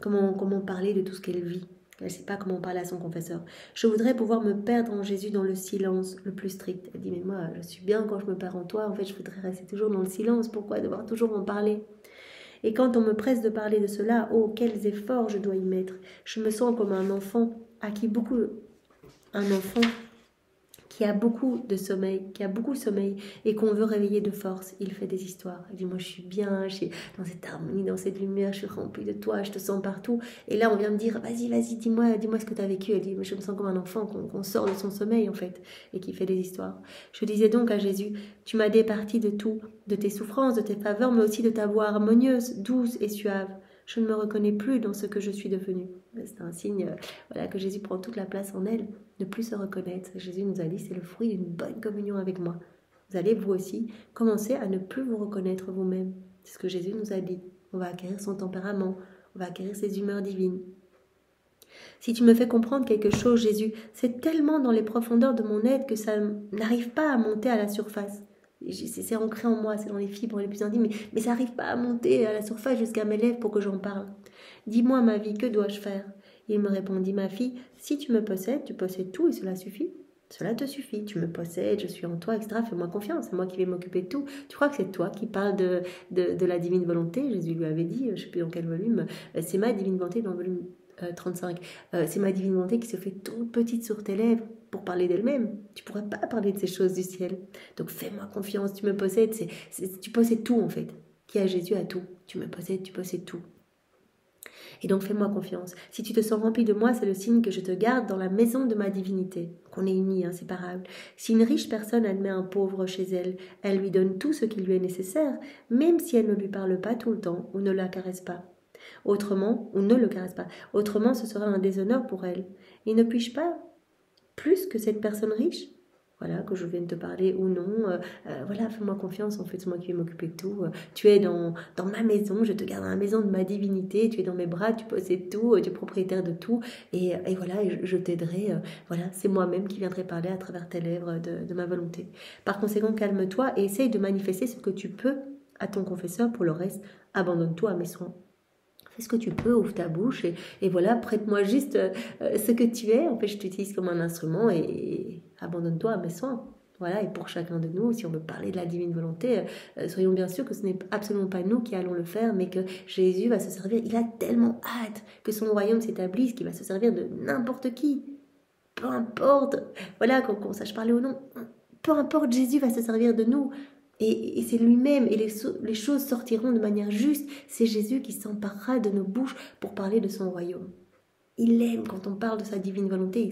Comment parler de tout ce qu'elle vit. Elle ne sait pas comment parler à son confesseur. Je voudrais pouvoir me perdre en Jésus dans le silence le plus strict. Elle dit, mais moi, je suis bien quand je me perds en toi. En fait, je voudrais rester toujours dans le silence. Pourquoi devoir toujours en parler? Et quand on me presse de parler de cela, oh, quels efforts je dois y mettre. Je me sens comme un enfant qui a beaucoup de sommeil, et qu'on veut réveiller de force. Il fait des histoires. Il dit, moi je suis bien, je suis dans cette harmonie, dans cette lumière, je suis remplie de toi, je te sens partout. Et là on vient me dire, vas-y, dis-moi ce que tu as vécu. Elle dit, mais je me sens comme un enfant qu'on sort de son sommeil en fait, et qui fait des histoires. Je disais donc à Jésus, tu m'as départi de tout, de tes souffrances, de tes faveurs, mais aussi de ta voix harmonieuse, douce et suave. Je ne me reconnais plus dans ce que je suis devenue. C'est un signe que Jésus prend toute la place en elle, ne plus se reconnaître. Jésus nous a dit, c'est le fruit d'une bonne communion avec moi. Vous allez, vous aussi, commencer à ne plus vous reconnaître vous-même. C'est ce que Jésus nous a dit. On va acquérir son tempérament, on va acquérir ses humeurs divines. Si tu me fais comprendre quelque chose, Jésus, c'est tellement dans les profondeurs de mon être que ça n'arrive pas à monter à la surface. C'est ancré en moi, c'est dans les fibres les plus intimes, mais ça n'arrive pas à monter à la surface jusqu'à mes lèvres pour que j'en parle. Dis-moi, ma vie, que dois-je faire? Il me répondit, ma fille, si tu me possèdes, tu possèdes tout et cela suffit. Cela te suffit, tu me possèdes, je suis en toi, etc. Fais-moi confiance, c'est moi qui vais m'occuper de tout. Tu crois que c'est toi qui parles de la divine volonté? Jésus lui avait dit, je ne sais plus dans quel volume, c'est ma divine volonté dans le volume 35. C'est ma divine volonté qui se fait toute petite sur tes lèvres pour parler d'elle-même. Tu ne pourras pas parler de ces choses du ciel. Donc fais-moi confiance, tu me possèdes, tu possèdes tout en fait. Qui a Jésus a tout. Tu me possèdes, tu possèdes tout. Et donc fais-moi confiance. Si tu te sens rempli de moi, c'est le signe que je te garde dans la maison de ma divinité, qu'on est unis, inséparables. Si une riche personne admet un pauvre chez elle, elle lui donne tout ce qui lui est nécessaire, même si elle ne lui parle pas tout le temps ou ne la caresse pas. Autrement, ou ne le caresse pas. Autrement, ce serait un déshonneur pour elle. Et ne puis-je pas plus que cette personne riche? Voilà, que je vienne te parler ou non, fais-moi confiance, en fait, c'est moi qui vais m'occuper de tout. Tu es dans ma maison, je te garde dans la maison de ma divinité, tu es dans mes bras, tu possèdes tout, tu es propriétaire de tout, et je t'aiderai, c'est moi-même qui viendrai parler à travers tes lèvres de ma volonté. Par conséquent, calme-toi et essaye de manifester ce que tu peux à ton confesseur. Pour le reste, abandonne-toi à mes soins. Fais ce que tu peux, ouvre ta bouche et prête-moi juste ce que tu es. En fait, je t'utilise comme un instrument et abandonne-toi à mes soins. Voilà, et pour chacun de nous, si on veut parler de la divine volonté, soyons bien sûrs que ce n'est absolument pas nous qui allons le faire, mais que Jésus va se servir. Il a tellement hâte que son royaume s'établisse qu'il va se servir de n'importe qui. Peu importe, qu'on sache parler ou non, peu importe, Jésus va se servir de nous. Et c'est lui-même, et les choses sortiront de manière juste. C'est Jésus qui s'emparera de nos bouches pour parler de son royaume. Il aime quand on parle de sa divine volonté,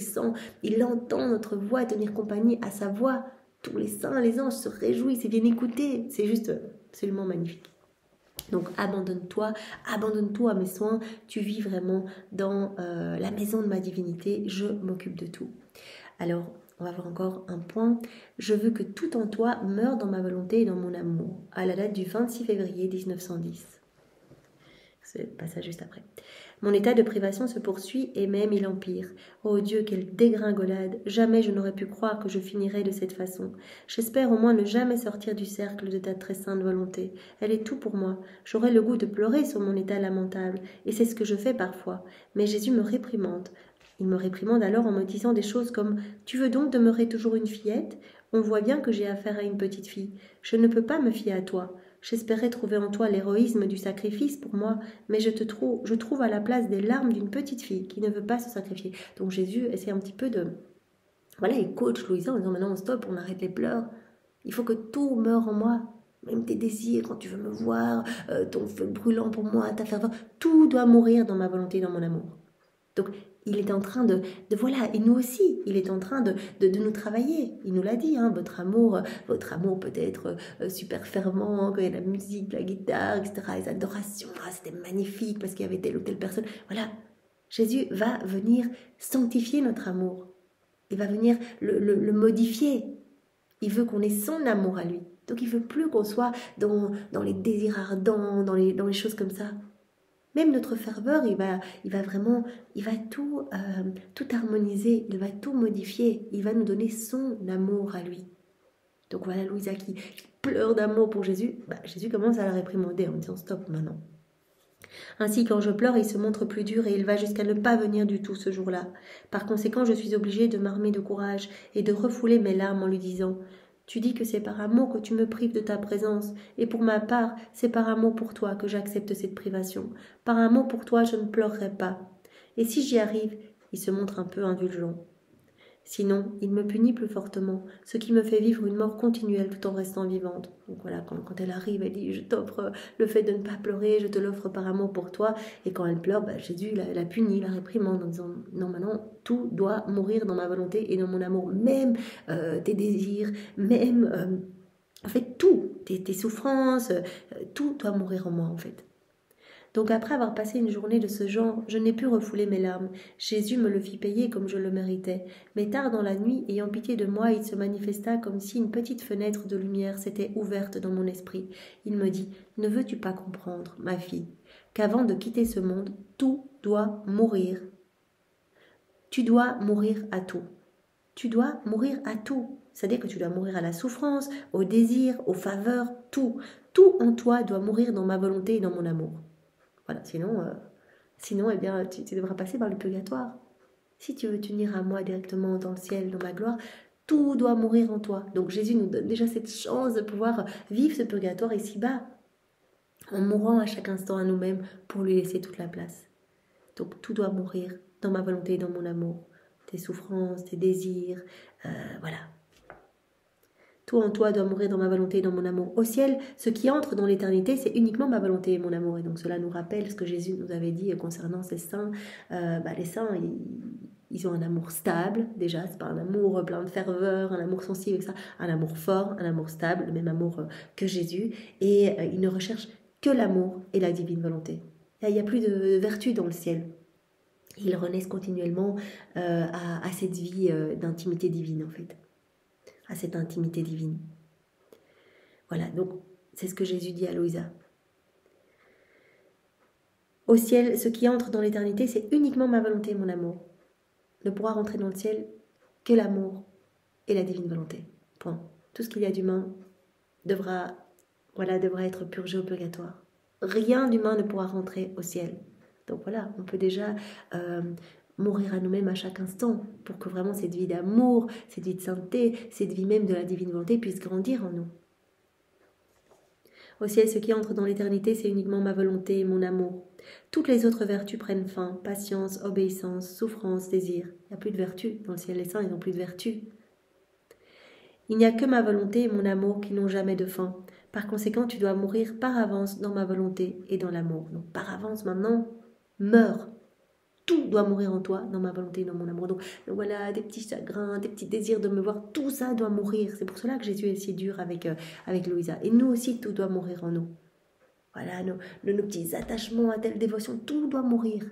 il entend notre voix tenir compagnie à sa voix. Tous les saints, les anges se réjouissent et viennent écouter. C'est juste absolument magnifique. Donc abandonne-toi à mes soins. Tu vis vraiment dans la maison de ma divinité. Je m'occupe de tout. Alors, on va voir encore un point. Je veux que tout en toi meure dans ma volonté et dans mon amour. À la date du 26 février 1910. C'est le passage juste après. Mon état de privation se poursuit et même il empire. Oh Dieu, quelle dégringolade! Jamais je n'aurais pu croire que je finirais de cette façon. J'espère au moins ne jamais sortir du cercle de ta très sainte volonté. Elle est tout pour moi. J'aurais le goût de pleurer sur mon état lamentable, et c'est ce que je fais parfois. Mais Jésus me réprimande. Il me réprimande alors en me disant des choses comme « Tu veux donc demeurer toujours une fillette ? On voit bien que j'ai affaire à une petite fille. Je ne peux pas me fier à toi. J'espérais trouver en toi l'héroïsme du sacrifice pour moi, mais je trouve à la place des larmes d'une petite fille qui ne veut pas se sacrifier. » Donc Jésus essaie un petit peu de... il coach Louisa en disant « Maintenant on stoppe, on arrête les pleurs. Il faut que tout meure en moi. Même tes désirs, quand tu veux me voir, ton feu brûlant pour moi, ta ferveur, tout doit mourir dans ma volonté, dans mon amour. » Donc, il est en train de et nous aussi, il est en train de nous travailler. Il nous l'a dit, votre amour peut être super fervent, quand il y a la musique, la guitare, etc., les adorations, c'était magnifique parce qu'il y avait telle ou telle personne. Voilà, Jésus va venir sanctifier notre amour. Il va venir le modifier. Il veut qu'on ait son amour à lui. Donc, il veut plus qu'on soit dans les désirs ardents, dans les choses comme ça. Même notre ferveur, il va vraiment, il va tout harmoniser, il va tout modifier, il va nous donner son amour à lui. Donc voilà, Louisa qui pleure d'amour pour Jésus, Jésus commence à la réprimander en disant stop maintenant. Ainsi, quand je pleure, il se montre plus dur et il va jusqu'à ne pas venir du tout ce jour-là. Par conséquent, je suis obligée de m'armer de courage et de refouler mes larmes en lui disant « Tu dis que c'est par amour que tu me prives de ta présence, et pour ma part, c'est par amour pour toi que j'accepte cette privation. Par amour pour toi, je ne pleurerai pas. Et si j'y arrive, il se montre un peu indulgent. Sinon, il me punit plus fortement, ce qui me fait vivre une mort continuelle tout en restant vivante. » Donc voilà, quand elle arrive, elle dit « Je t'offre le fait de ne pas pleurer, je te l'offre par amour pour toi. » Et quand elle pleure, Jésus la punit, la réprimande en disant « Non, maintenant, tout doit mourir dans ma volonté et dans mon amour, même tes désirs, même... en fait, tout, tes souffrances, tout doit mourir en moi, en fait. » Donc après avoir passé une journée de ce genre, je n'ai pu refouler mes larmes. Jésus me le fit payer comme je le méritais. Mais tard dans la nuit, ayant pitié de moi, il se manifesta comme si une petite fenêtre de lumière s'était ouverte dans mon esprit. Il me dit « Ne veux-tu pas comprendre, ma fille, qu'avant de quitter ce monde, tout doit mourir. Tu dois mourir à tout. Tu dois mourir à tout. C'est-à-dire que tu dois mourir à la souffrance, au désir, aux faveurs, tout. Tout en toi doit mourir dans ma volonté et dans mon amour. » Voilà, sinon eh bien, tu devras passer par le purgatoire. Si tu veux t'unir à moi directement dans le ciel, dans ma gloire, tout doit mourir en toi. Donc Jésus nous donne déjà cette chance de pouvoir vivre ce purgatoire ici-bas, en mourant à chaque instant à nous-mêmes pour lui laisser toute la place. Donc tout doit mourir dans ma volonté et dans mon amour. Tes souffrances, tes désirs, voilà. Tout en toi doit mourir dans ma volonté et dans mon amour. Au ciel, ce qui entre dans l'éternité, c'est uniquement ma volonté et mon amour. Et donc cela nous rappelle ce que Jésus nous avait dit concernant ces saints. Les saints, ils ont un amour stable, déjà, c'est pas un amour plein de ferveur, un amour sensible, ça, un amour fort, un amour stable, le même amour que Jésus. Et ils ne recherchent que l'amour et la divine volonté. Il n'y a plus de vertu dans le ciel. Ils renaissent continuellement à cette vie d'intimité divine, en fait. À cette intimité divine. Voilà, donc c'est ce que Jésus dit à Louisa. Au ciel, ce qui entre dans l'éternité, c'est uniquement ma volonté et mon amour. Ne pourra rentrer dans le ciel que l'amour et la divine volonté. Point. Tout ce qu'il y a d'humain devra être purgé au purgatoire. Rien d'humain ne pourra rentrer au ciel. Donc voilà, on peut déjà mourir à nous-mêmes à chaque instant pour que vraiment cette vie d'amour, cette vie de sainteté, cette vie même de la divine volonté puisse grandir en nous. Au ciel, ce qui entre dans l'éternité, c'est uniquement ma volonté et mon amour. Toutes les autres vertus prennent fin, patience, obéissance, souffrance, désir. Il n'y a plus de vertus. Dans le ciel, les saints, ils n'ont plus de vertus. Il n'y a que ma volonté et mon amour qui n'ont jamais de fin. Par conséquent, tu dois mourir par avance dans ma volonté et dans l'amour. Donc par avance maintenant, meurs. Tout doit mourir en toi, dans ma volonté et dans mon amour. Donc voilà, des petits chagrins, des petits désirs de me voir, tout ça doit mourir. C'est pour cela que Jésus est si dur avec Louisa. Et nous aussi, tout doit mourir en nous. Voilà, nos petits attachements à telle dévotion, tout doit mourir.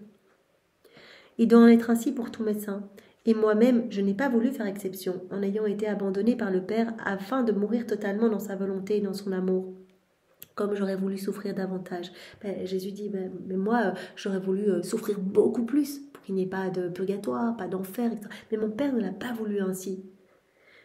Il doit en être ainsi pour tous mes saints. Et moi-même, je n'ai pas voulu faire exception, en ayant été abandonnée par le Père, afin de mourir totalement dans sa volonté et dans son amour. Comme j'aurais voulu souffrir davantage. Jésus dit, mais moi, j'aurais voulu souffrir beaucoup plus, pour qu'il n'y ait pas de purgatoire, pas d'enfer, etc. Mais mon Père ne l'a pas voulu ainsi.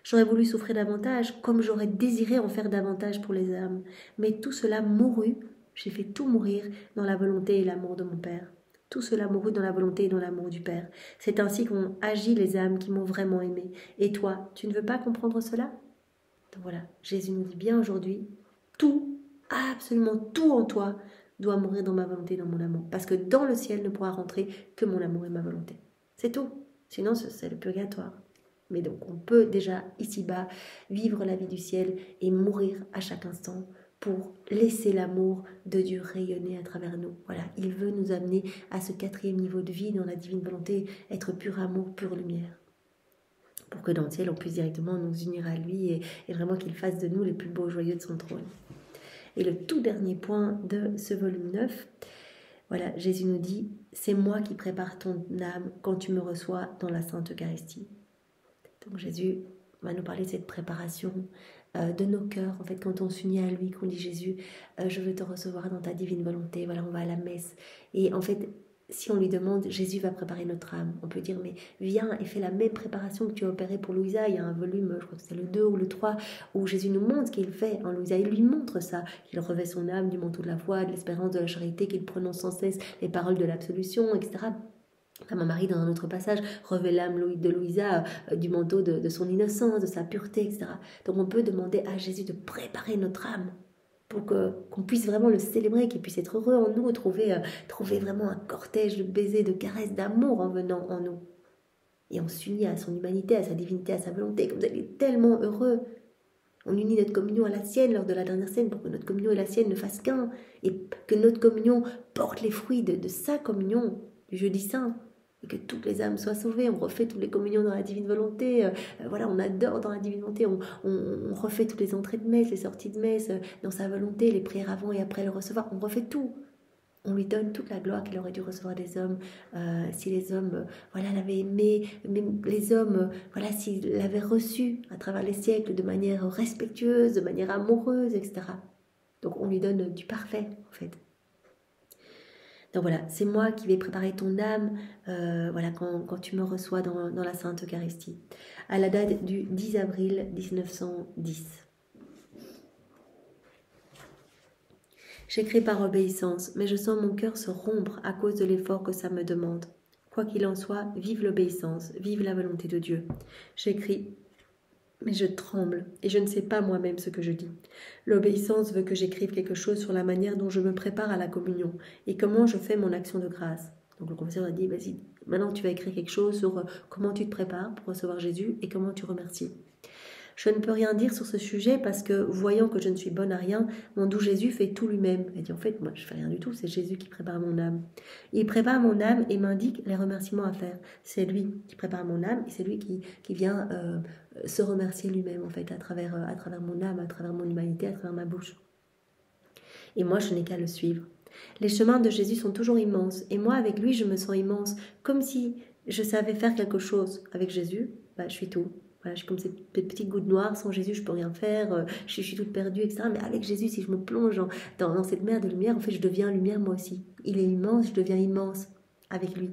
J'aurais voulu souffrir davantage, comme j'aurais désiré en faire davantage pour les âmes. Mais tout cela mourut, j'ai fait tout mourir dans la volonté et l'amour de mon Père. Tout cela mourut dans la volonté et dans l'amour du Père. C'est ainsi qu'ont agi les âmes qui m'ont vraiment aimé. Et toi, tu ne veux pas comprendre cela? Donc voilà, Jésus nous dit bien aujourd'hui, tout, absolument tout en toi doit mourir dans ma volonté et dans mon amour. Parce que dans le ciel ne pourra rentrer que mon amour et ma volonté. C'est tout. Sinon, c'est le purgatoire. Mais donc, on peut déjà, ici-bas, vivre la vie du ciel et mourir à chaque instant pour laisser l'amour de Dieu rayonner à travers nous. Voilà, il veut nous amener à ce 4e niveau de vie dans la divine volonté, être pur amour, pure lumière. Pour que dans le ciel, on puisse directement nous unir à lui et vraiment qu'il fasse de nous les plus beaux joyeux de son trône. Et le tout dernier point de ce volume 9, voilà, Jésus nous dit « C'est moi qui prépare ton âme quand tu me reçois dans la Sainte Eucharistie. » Donc Jésus va nous parler de cette préparation de nos cœurs, en fait, quand on s'unit à lui, qu'on dit Jésus, je veux te recevoir dans ta divine volonté, voilà, on va à la messe. Et en fait, si on lui demande, Jésus va préparer notre âme. On peut dire, mais viens et fais la même préparation que tu as opérée pour Louisa. Il y a un volume, je crois que c'est le 2 ou le 3, où Jésus nous montre ce qu'il fait en Louisa. Il lui montre ça, qu'il revêt son âme du manteau de la foi, de l'espérance, de la charité, qu'il prononce sans cesse les paroles de l'absolution, etc. Maman Marie, dans un autre passage, revêt l'âme de Louisa du manteau de son innocence, de sa pureté, etc. Donc on peut demander à Jésus de préparer notre âme pour qu'on puisse vraiment le célébrer, qu'il puisse être heureux en nous, trouver vraiment un cortège de baisers, de caresses, d'amour en venant en nous. Et on s'unit à son humanité, à sa divinité, à sa volonté, comme ça il est tellement heureux. On unit notre communion à la sienne lors de la dernière scène pour que notre communion et la sienne ne fassent qu'un, et que notre communion porte les fruits de sa communion du jeudi saint. Et que toutes les âmes soient sauvées, on refait toutes les communions dans la divine volonté, voilà, on adore dans la divine volonté, on refait toutes les entrées de messe, les sorties de messe, dans sa volonté, les prières avant et après le recevoir, on refait tout. On lui donne toute la gloire qu'il aurait dû recevoir des hommes, si les hommes, voilà, l'avaient aimé, même les hommes, voilà, s'ils l'avaient reçu à travers les siècles de manière respectueuse, de manière amoureuse, etc. Donc on lui donne du parfait, en fait. Donc voilà, c'est moi qui vais préparer ton âme voilà, quand tu me reçois dans la Sainte Eucharistie. À la date du 10 avril 1910. J'écris par obéissance, mais je sens mon cœur se rompre à cause de l'effort que ça me demande. Quoi qu'il en soit, vive l'obéissance, vive la volonté de Dieu. J'écris, mais je tremble et je ne sais pas moi-même ce que je dis. L'obéissance veut que j'écrive quelque chose sur la manière dont je me prépare à la communion et comment je fais mon action de grâce. Donc le confesseur a dit, vas-y, maintenant tu vas écrire quelque chose sur comment tu te prépares pour recevoir Jésus et comment tu remercies. Je ne peux rien dire sur ce sujet parce que, voyant que je ne suis bonne à rien, mon doux Jésus fait tout lui-même. Il dit, en fait, moi, je ne fais rien du tout, c'est Jésus qui prépare mon âme. Il prépare mon âme et m'indique les remerciements à faire. C'est lui qui prépare mon âme et c'est lui qui vient se remercier lui-même, en fait, à travers mon âme, à travers mon humanité, à travers ma bouche. Et moi, je n'ai qu'à le suivre. Les chemins de Jésus sont toujours immenses et moi, avec lui, je me sens immense, comme si je savais faire quelque chose. Avec Jésus, je suis tout. Voilà, je suis comme cette petite goutte noire, sans Jésus je peux rien faire, je suis toute perdue, etc. Mais avec Jésus, si je me plonge dans cette mer de lumière, en fait je deviens lumière moi aussi. Il est immense, je deviens immense avec lui.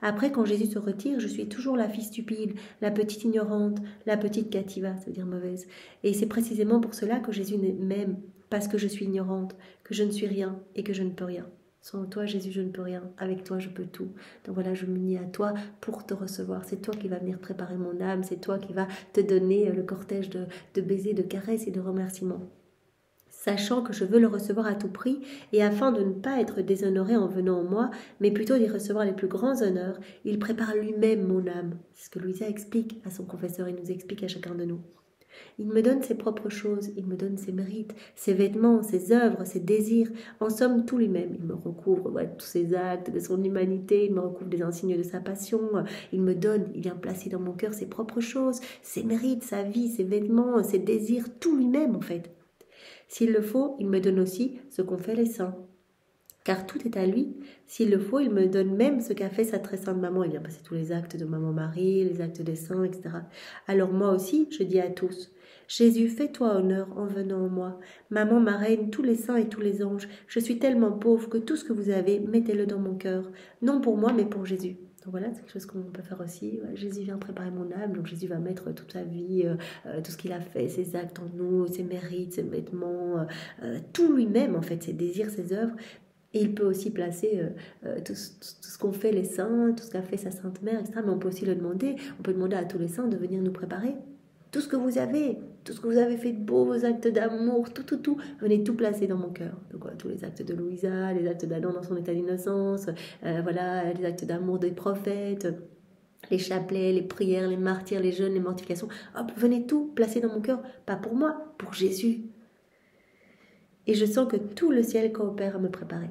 Après, quand Jésus se retire, je suis toujours la fille stupide, la petite ignorante, la petite cativa, ça veut dire mauvaise. Et c'est précisément pour cela que Jésus m'aime, parce que je suis ignorante, que je ne suis rien et que je ne peux rien. Sans toi, Jésus, je ne peux rien. Avec toi, je peux tout. Donc voilà, je m'unis à toi pour te recevoir. C'est toi qui vas venir préparer mon âme. C'est toi qui vas te donner le cortège de baisers, de caresses et de remerciements. Sachant que je veux le recevoir à tout prix, et afin de ne pas être déshonoré en venant en moi, mais plutôt d'y recevoir les plus grands honneurs, il prépare lui-même mon âme. C'est ce que Louisa explique à son confesseur et nous explique à chacun de nous. Il me donne ses propres choses, il me donne ses mérites, ses vêtements, ses œuvres, ses désirs, en somme tout lui-même. Il me recouvre tous ses actes, de son humanité, il me recouvre des insignes de sa passion, il me donne, il vient placer dans mon cœur ses propres choses, ses mérites, sa vie, ses vêtements, ses désirs, tout lui-même en fait. S'il le faut, il me donne aussi ce qu'ont fait les saints. Car tout est à lui. S'il le faut, il me donne même ce qu'a fait sa très sainte maman. Il vient passer tous les actes de Maman Marie, les actes des saints, etc. Alors moi aussi, je dis à tous, Jésus, fais-toi honneur en venant en moi. Maman marraine, tous les saints et tous les anges. Je suis tellement pauvre que tout ce que vous avez, mettez-le dans mon cœur. Non pour moi, mais pour Jésus. Donc voilà, c'est quelque chose qu'on peut faire aussi. Jésus vient préparer mon âme, donc Jésus va mettre toute sa vie, tout ce qu'il a fait, ses actes en nous, ses mérites, ses vêtements, tout lui-même en fait, ses désirs, ses œuvres. Et il peut aussi placer tout ce qu'ont fait les saints, tout ce qu'a fait sa Sainte Mère, etc. Mais on peut aussi le demander, on peut demander à tous les saints de venir nous préparer. Tout ce que vous avez fait de beau, vos actes d'amour, tout, venez tout placer dans mon cœur. Donc voilà, tous les actes de Louisa, les actes d'Adam dans son état d'innocence, voilà, les actes d'amour des prophètes, les chapelets, les prières, les martyrs, les jeûnes, les mortifications. Hop, venez tout placer dans mon cœur, pas pour moi, pour Jésus. Et je sens que tout le ciel coopère à me préparer.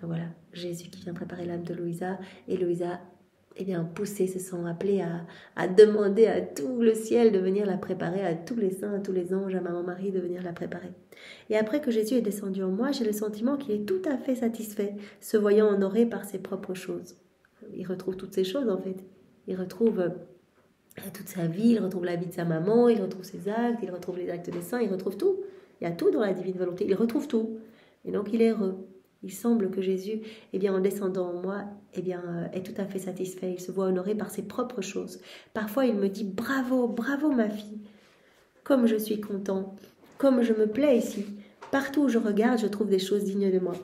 Donc voilà, Jésus qui vient préparer l'âme de Louisa, et Louisa, poussée, se sent appelée à demander à tout le ciel de venir la préparer, à tous les saints, à tous les anges, à Maman Marie de venir la préparer. Et après que Jésus est descendu en moi, j'ai le sentiment qu'il est tout à fait satisfait, se voyant honoré par ses propres choses. Il retrouve toutes ces choses en fait. Il retrouve toute sa vie, il retrouve la vie de sa maman, il retrouve ses actes, il retrouve les actes des saints, il retrouve tout. Il y a tout dans la divine volonté, il retrouve tout. Et donc il est heureux. Il semble que Jésus, en descendant en moi, est tout à fait satisfait. Il se voit honoré par ses propres choses. Parfois, il me dit « Bravo, bravo ma fille ! Comme je suis content, comme je me plais ici. Partout où je regarde, je trouve des choses dignes de moi.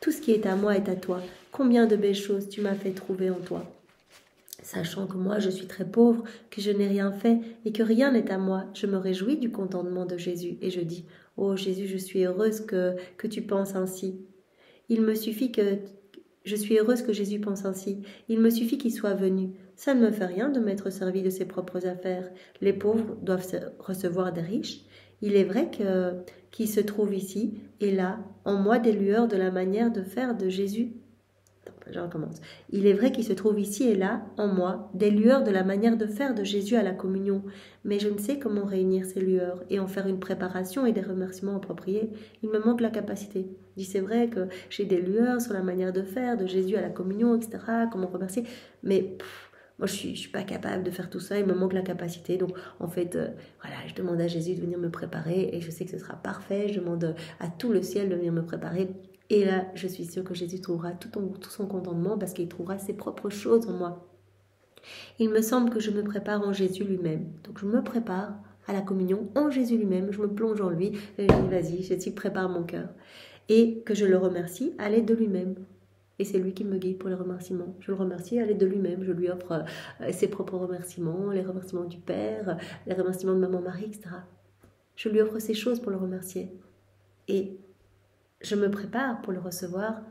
Tout ce qui est à moi est à toi. Combien de belles choses tu m'as fait trouver en toi. Sachant que moi, je suis très pauvre, que je n'ai rien fait et que rien n'est à moi, je me réjouis du contentement de Jésus et je dis « Oh Jésus, je suis heureuse que tu penses ainsi. Il me suffit que... Je suis heureuse que Jésus pense ainsi. Il me suffit qu'il soit venu. Ça ne me fait rien de m'être servi de ses propres affaires. Les pauvres doivent recevoir des riches. Il est vrai qu'il se trouve ici et là, en moi, des lueurs de la manière de faire de Jésus. Je recommence. Il est vrai qu'il se trouve ici et là, en moi, des lueurs de la manière de faire de Jésus à la communion. Mais je ne sais comment réunir ces lueurs et en faire une préparation et des remerciements appropriés. Il me manque la capacité. Je dis, c'est vrai que j'ai des lueurs sur la manière de faire de Jésus à la communion, etc. Comment remercier. Mais moi, je suis pas capable de faire tout ça. Il me manque la capacité. Donc, en fait, voilà, je demande à Jésus de venir me préparer et je sais que ce sera parfait. Je demande à tout le ciel de venir me préparer. Et là, je suis sûre que Jésus trouvera tout son contentement parce qu'il trouvera ses propres choses en moi. Il me semble que je me prépare en Jésus lui-même. Donc, je me prépare à la communion en Jésus lui-même. Je me plonge en lui et je dis, vas-y, Jésus, prépare mon cœur. Et que je le remercie à l'aide de lui-même. Et c'est lui qui me guide pour les remerciements. Je le remercie à l'aide de lui-même. Je lui offre ses propres remerciements, les remerciements du Père, les remerciements de Maman Marie, etc. Je lui offre ces choses pour le remercier. Et je me prépare pour le recevoir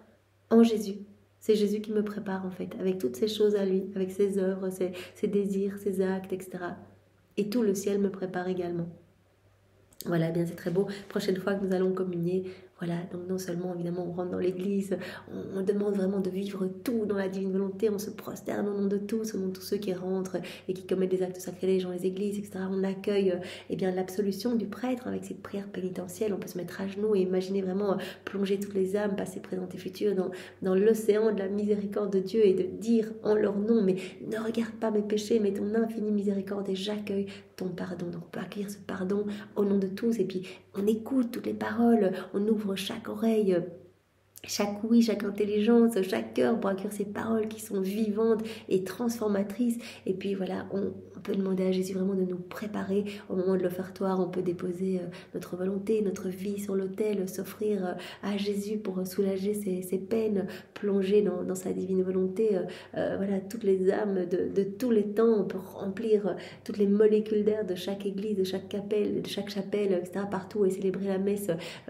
en Jésus. C'est Jésus qui me prépare en fait, avec toutes ces choses à lui, avec ses œuvres, ses désirs, ses actes, etc. Et tout le ciel me prépare également. Voilà, bien c'est très beau. Prochaine fois que nous allons communier, voilà, donc non seulement évidemment on rentre dans l'église, on demande vraiment de vivre tout dans la divine volonté, on se prosterne au nom de tous, au nom de tous ceux qui rentrent et qui commettent des actes sacrilèges dans les églises, etc. On accueille l'absolution du prêtre avec cette prière pénitentielle, on peut se mettre à genoux et imaginer vraiment plonger toutes les âmes, passées, présentes et futures dans l'océan de la miséricorde de Dieu et de dire en leur nom, mais ne regarde pas mes péchés, mais ton infinie miséricorde et j'accueille ton pardon. Donc on peut accueillir ce pardon au nom de tous et puis on écoute toutes les paroles, on ouvre chaque oreille, chaque ouïe, chaque intelligence, chaque cœur pour accueillir ces paroles qui sont vivantes et transformatrices. Et puis voilà, on peut demander à Jésus vraiment de nous préparer au moment de l'offertoire. On peut déposer notre volonté, notre vie sur l'autel, s'offrir à Jésus pour soulager ses peines, plonger dans sa divine volonté. Voilà, toutes les âmes de tous les temps. On peut remplir toutes les molécules d'air de chaque église, de chaque chapelle, etc. partout et célébrer la messe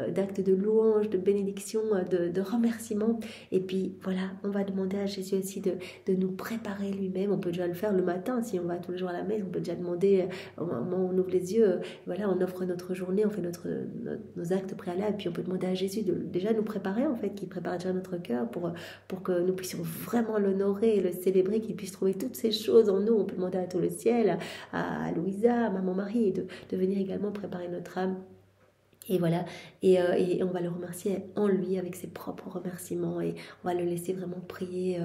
d'actes de louange, de bénédiction, de remerciement. Et puis voilà, on va demander à Jésus aussi de nous préparer lui-même. On peut déjà le faire le matin, si on va tous les jours à la messe, on peut déjà demander au moment où on ouvre les yeux, voilà, on offre notre journée, on fait nos actes préalables, puis on peut demander à Jésus de déjà nous préparer en fait, qu'il prépare déjà notre cœur pour que nous puissions vraiment l'honorer et le célébrer, qu'il puisse trouver toutes ces choses en nous. On peut demander à tout le ciel, à Louisa, à Maman Marie, de venir également préparer notre âme. Et voilà, et on va le remercier en lui avec ses propres remerciements et on va le laisser vraiment prier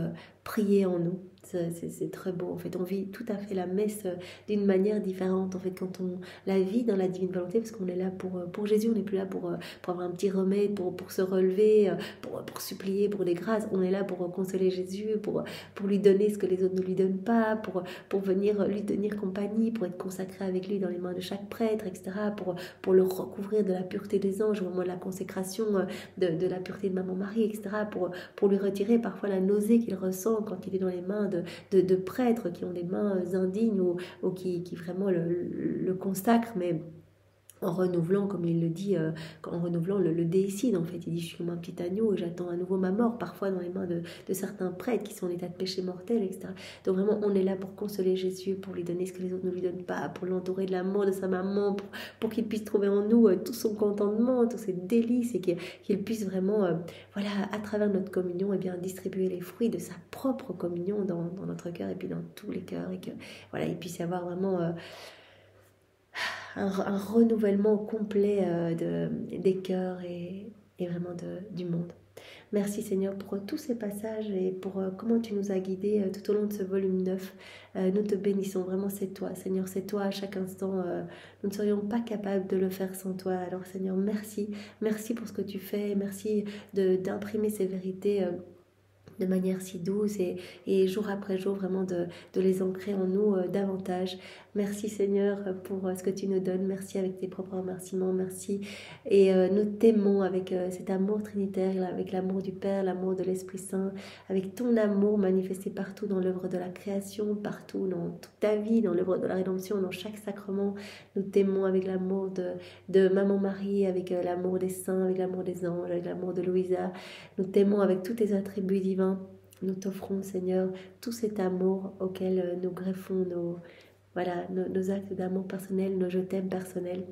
en nous. C'est très beau. En fait, on vit tout à fait la messe d'une manière différente. En fait, quand on la vit dans la divine volonté, parce qu'on est là pour Jésus, on n'est plus là pour avoir un petit remède, pour se relever, pour supplier pour des grâces. On est là pour consoler Jésus, pour lui donner ce que les autres ne lui donnent pas, pour venir lui tenir compagnie, pour être consacré avec lui dans les mains de chaque prêtre, etc. Pour le recouvrir de la pureté des anges au moment de la consécration, de la pureté de Maman Marie, etc. Pour lui retirer parfois la nausée qu'il ressent quand il est dans les mains de prêtres qui ont des mains indignes ou qui vraiment le consacrent, mais en renouvelant, comme il le dit, en renouvelant le déicide, en fait. Il dit, je suis comme un petit agneau et j'attends à nouveau ma mort, parfois dans les mains de certains prêtres qui sont en état de péché mortel, etc. Donc vraiment, on est là pour consoler Jésus, pour lui donner ce que les autres ne lui donnent pas, pour l'entourer de l'amour de sa maman, pour qu'il puisse trouver en nous tout son contentement, tous ses délices, et qu'il puisse vraiment, voilà, à travers notre communion, et bien, distribuer les fruits de sa propre communion dans notre cœur et puis dans tous les cœurs, et que, voilà, il puisse y avoir vraiment... un renouvellement complet des cœurs et vraiment du monde. Merci Seigneur pour tous ces passages et pour comment tu nous as guidés tout au long de ce volume 9. Nous te bénissons, vraiment c'est toi Seigneur, c'est toi à chaque instant. Nous ne serions pas capables de le faire sans toi. Alors Seigneur, merci, merci pour ce que tu fais, merci d'imprimer ces vérités de manière si douce et jour après jour vraiment de les ancrer en nous davantage. Merci Seigneur pour ce que tu nous donnes, merci avec tes propres remerciements, merci et nous t'aimons avec cet amour trinitaire, avec l'amour du Père, l'amour de l'Esprit Saint, avec ton amour manifesté partout dans l'œuvre de la création, partout dans toute ta vie, dans l'œuvre de la rédemption, dans chaque sacrement. Nous t'aimons avec l'amour de Maman Marie, avec l'amour des saints, avec l'amour des anges, avec l'amour de Louisa. Nous t'aimons avec tous tes attributs divins. Nous t'offrons, Seigneur, tout cet amour auquel nous greffons nos actes d'amour personnel, nos je t'aime personnels.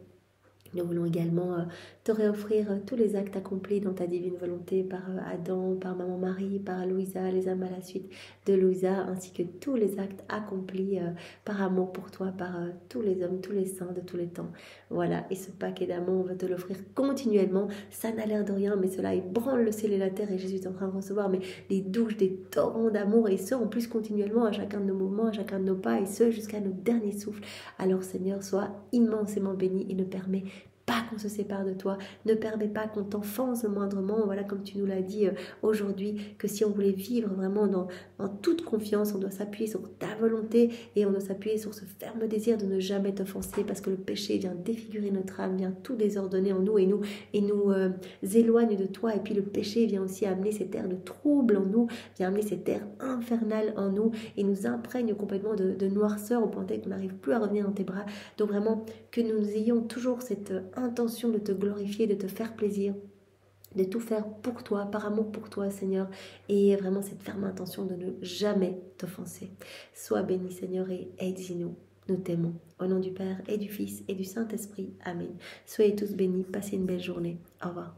Nous voulons également te réoffrir tous les actes accomplis dans ta divine volonté par Adam, par Maman Marie, par Louisa, les âmes à la suite de Louisa, ainsi que tous les actes accomplis par amour pour toi, par tous les hommes, tous les saints de tous les temps. Voilà, et ce paquet d'amour, on va te l'offrir continuellement. Ça n'a l'air de rien, mais cela ébranle le ciel et la terre, et Jésus est en train de recevoir des douches, des torrents d'amour, et ce en plus continuellement à chacun de nos mouvements, à chacun de nos pas, et ce jusqu'à nos derniers souffles. Alors Seigneur, sois immensément béni et ne permets pas qu'on se sépare de toi, ne permets pas qu'on t'enfonce moindrement, voilà comme tu nous l'as dit aujourd'hui, que si on voulait vivre vraiment en toute confiance, on doit s'appuyer sur ta volonté et on doit s'appuyer sur ce ferme désir de ne jamais t'offenser parce que le péché vient défigurer notre âme, vient tout désordonner en nous et nous éloigne de toi, et puis le péché vient aussi amener cet air de trouble en nous, vient amener cet air infernal en nous et nous imprègne complètement de noirceur au point tel qu'on n'arrive plus à revenir dans tes bras. Donc vraiment que nous ayons toujours cette intention de te glorifier, de te faire plaisir, de tout faire pour toi, par amour pour toi Seigneur, et vraiment cette ferme intention de ne jamais t'offenser. Sois béni Seigneur et aide-nous, nous t'aimons. Au nom du Père et du Fils et du Saint-Esprit, Amen. Soyez tous bénis, passez une belle journée. Au revoir.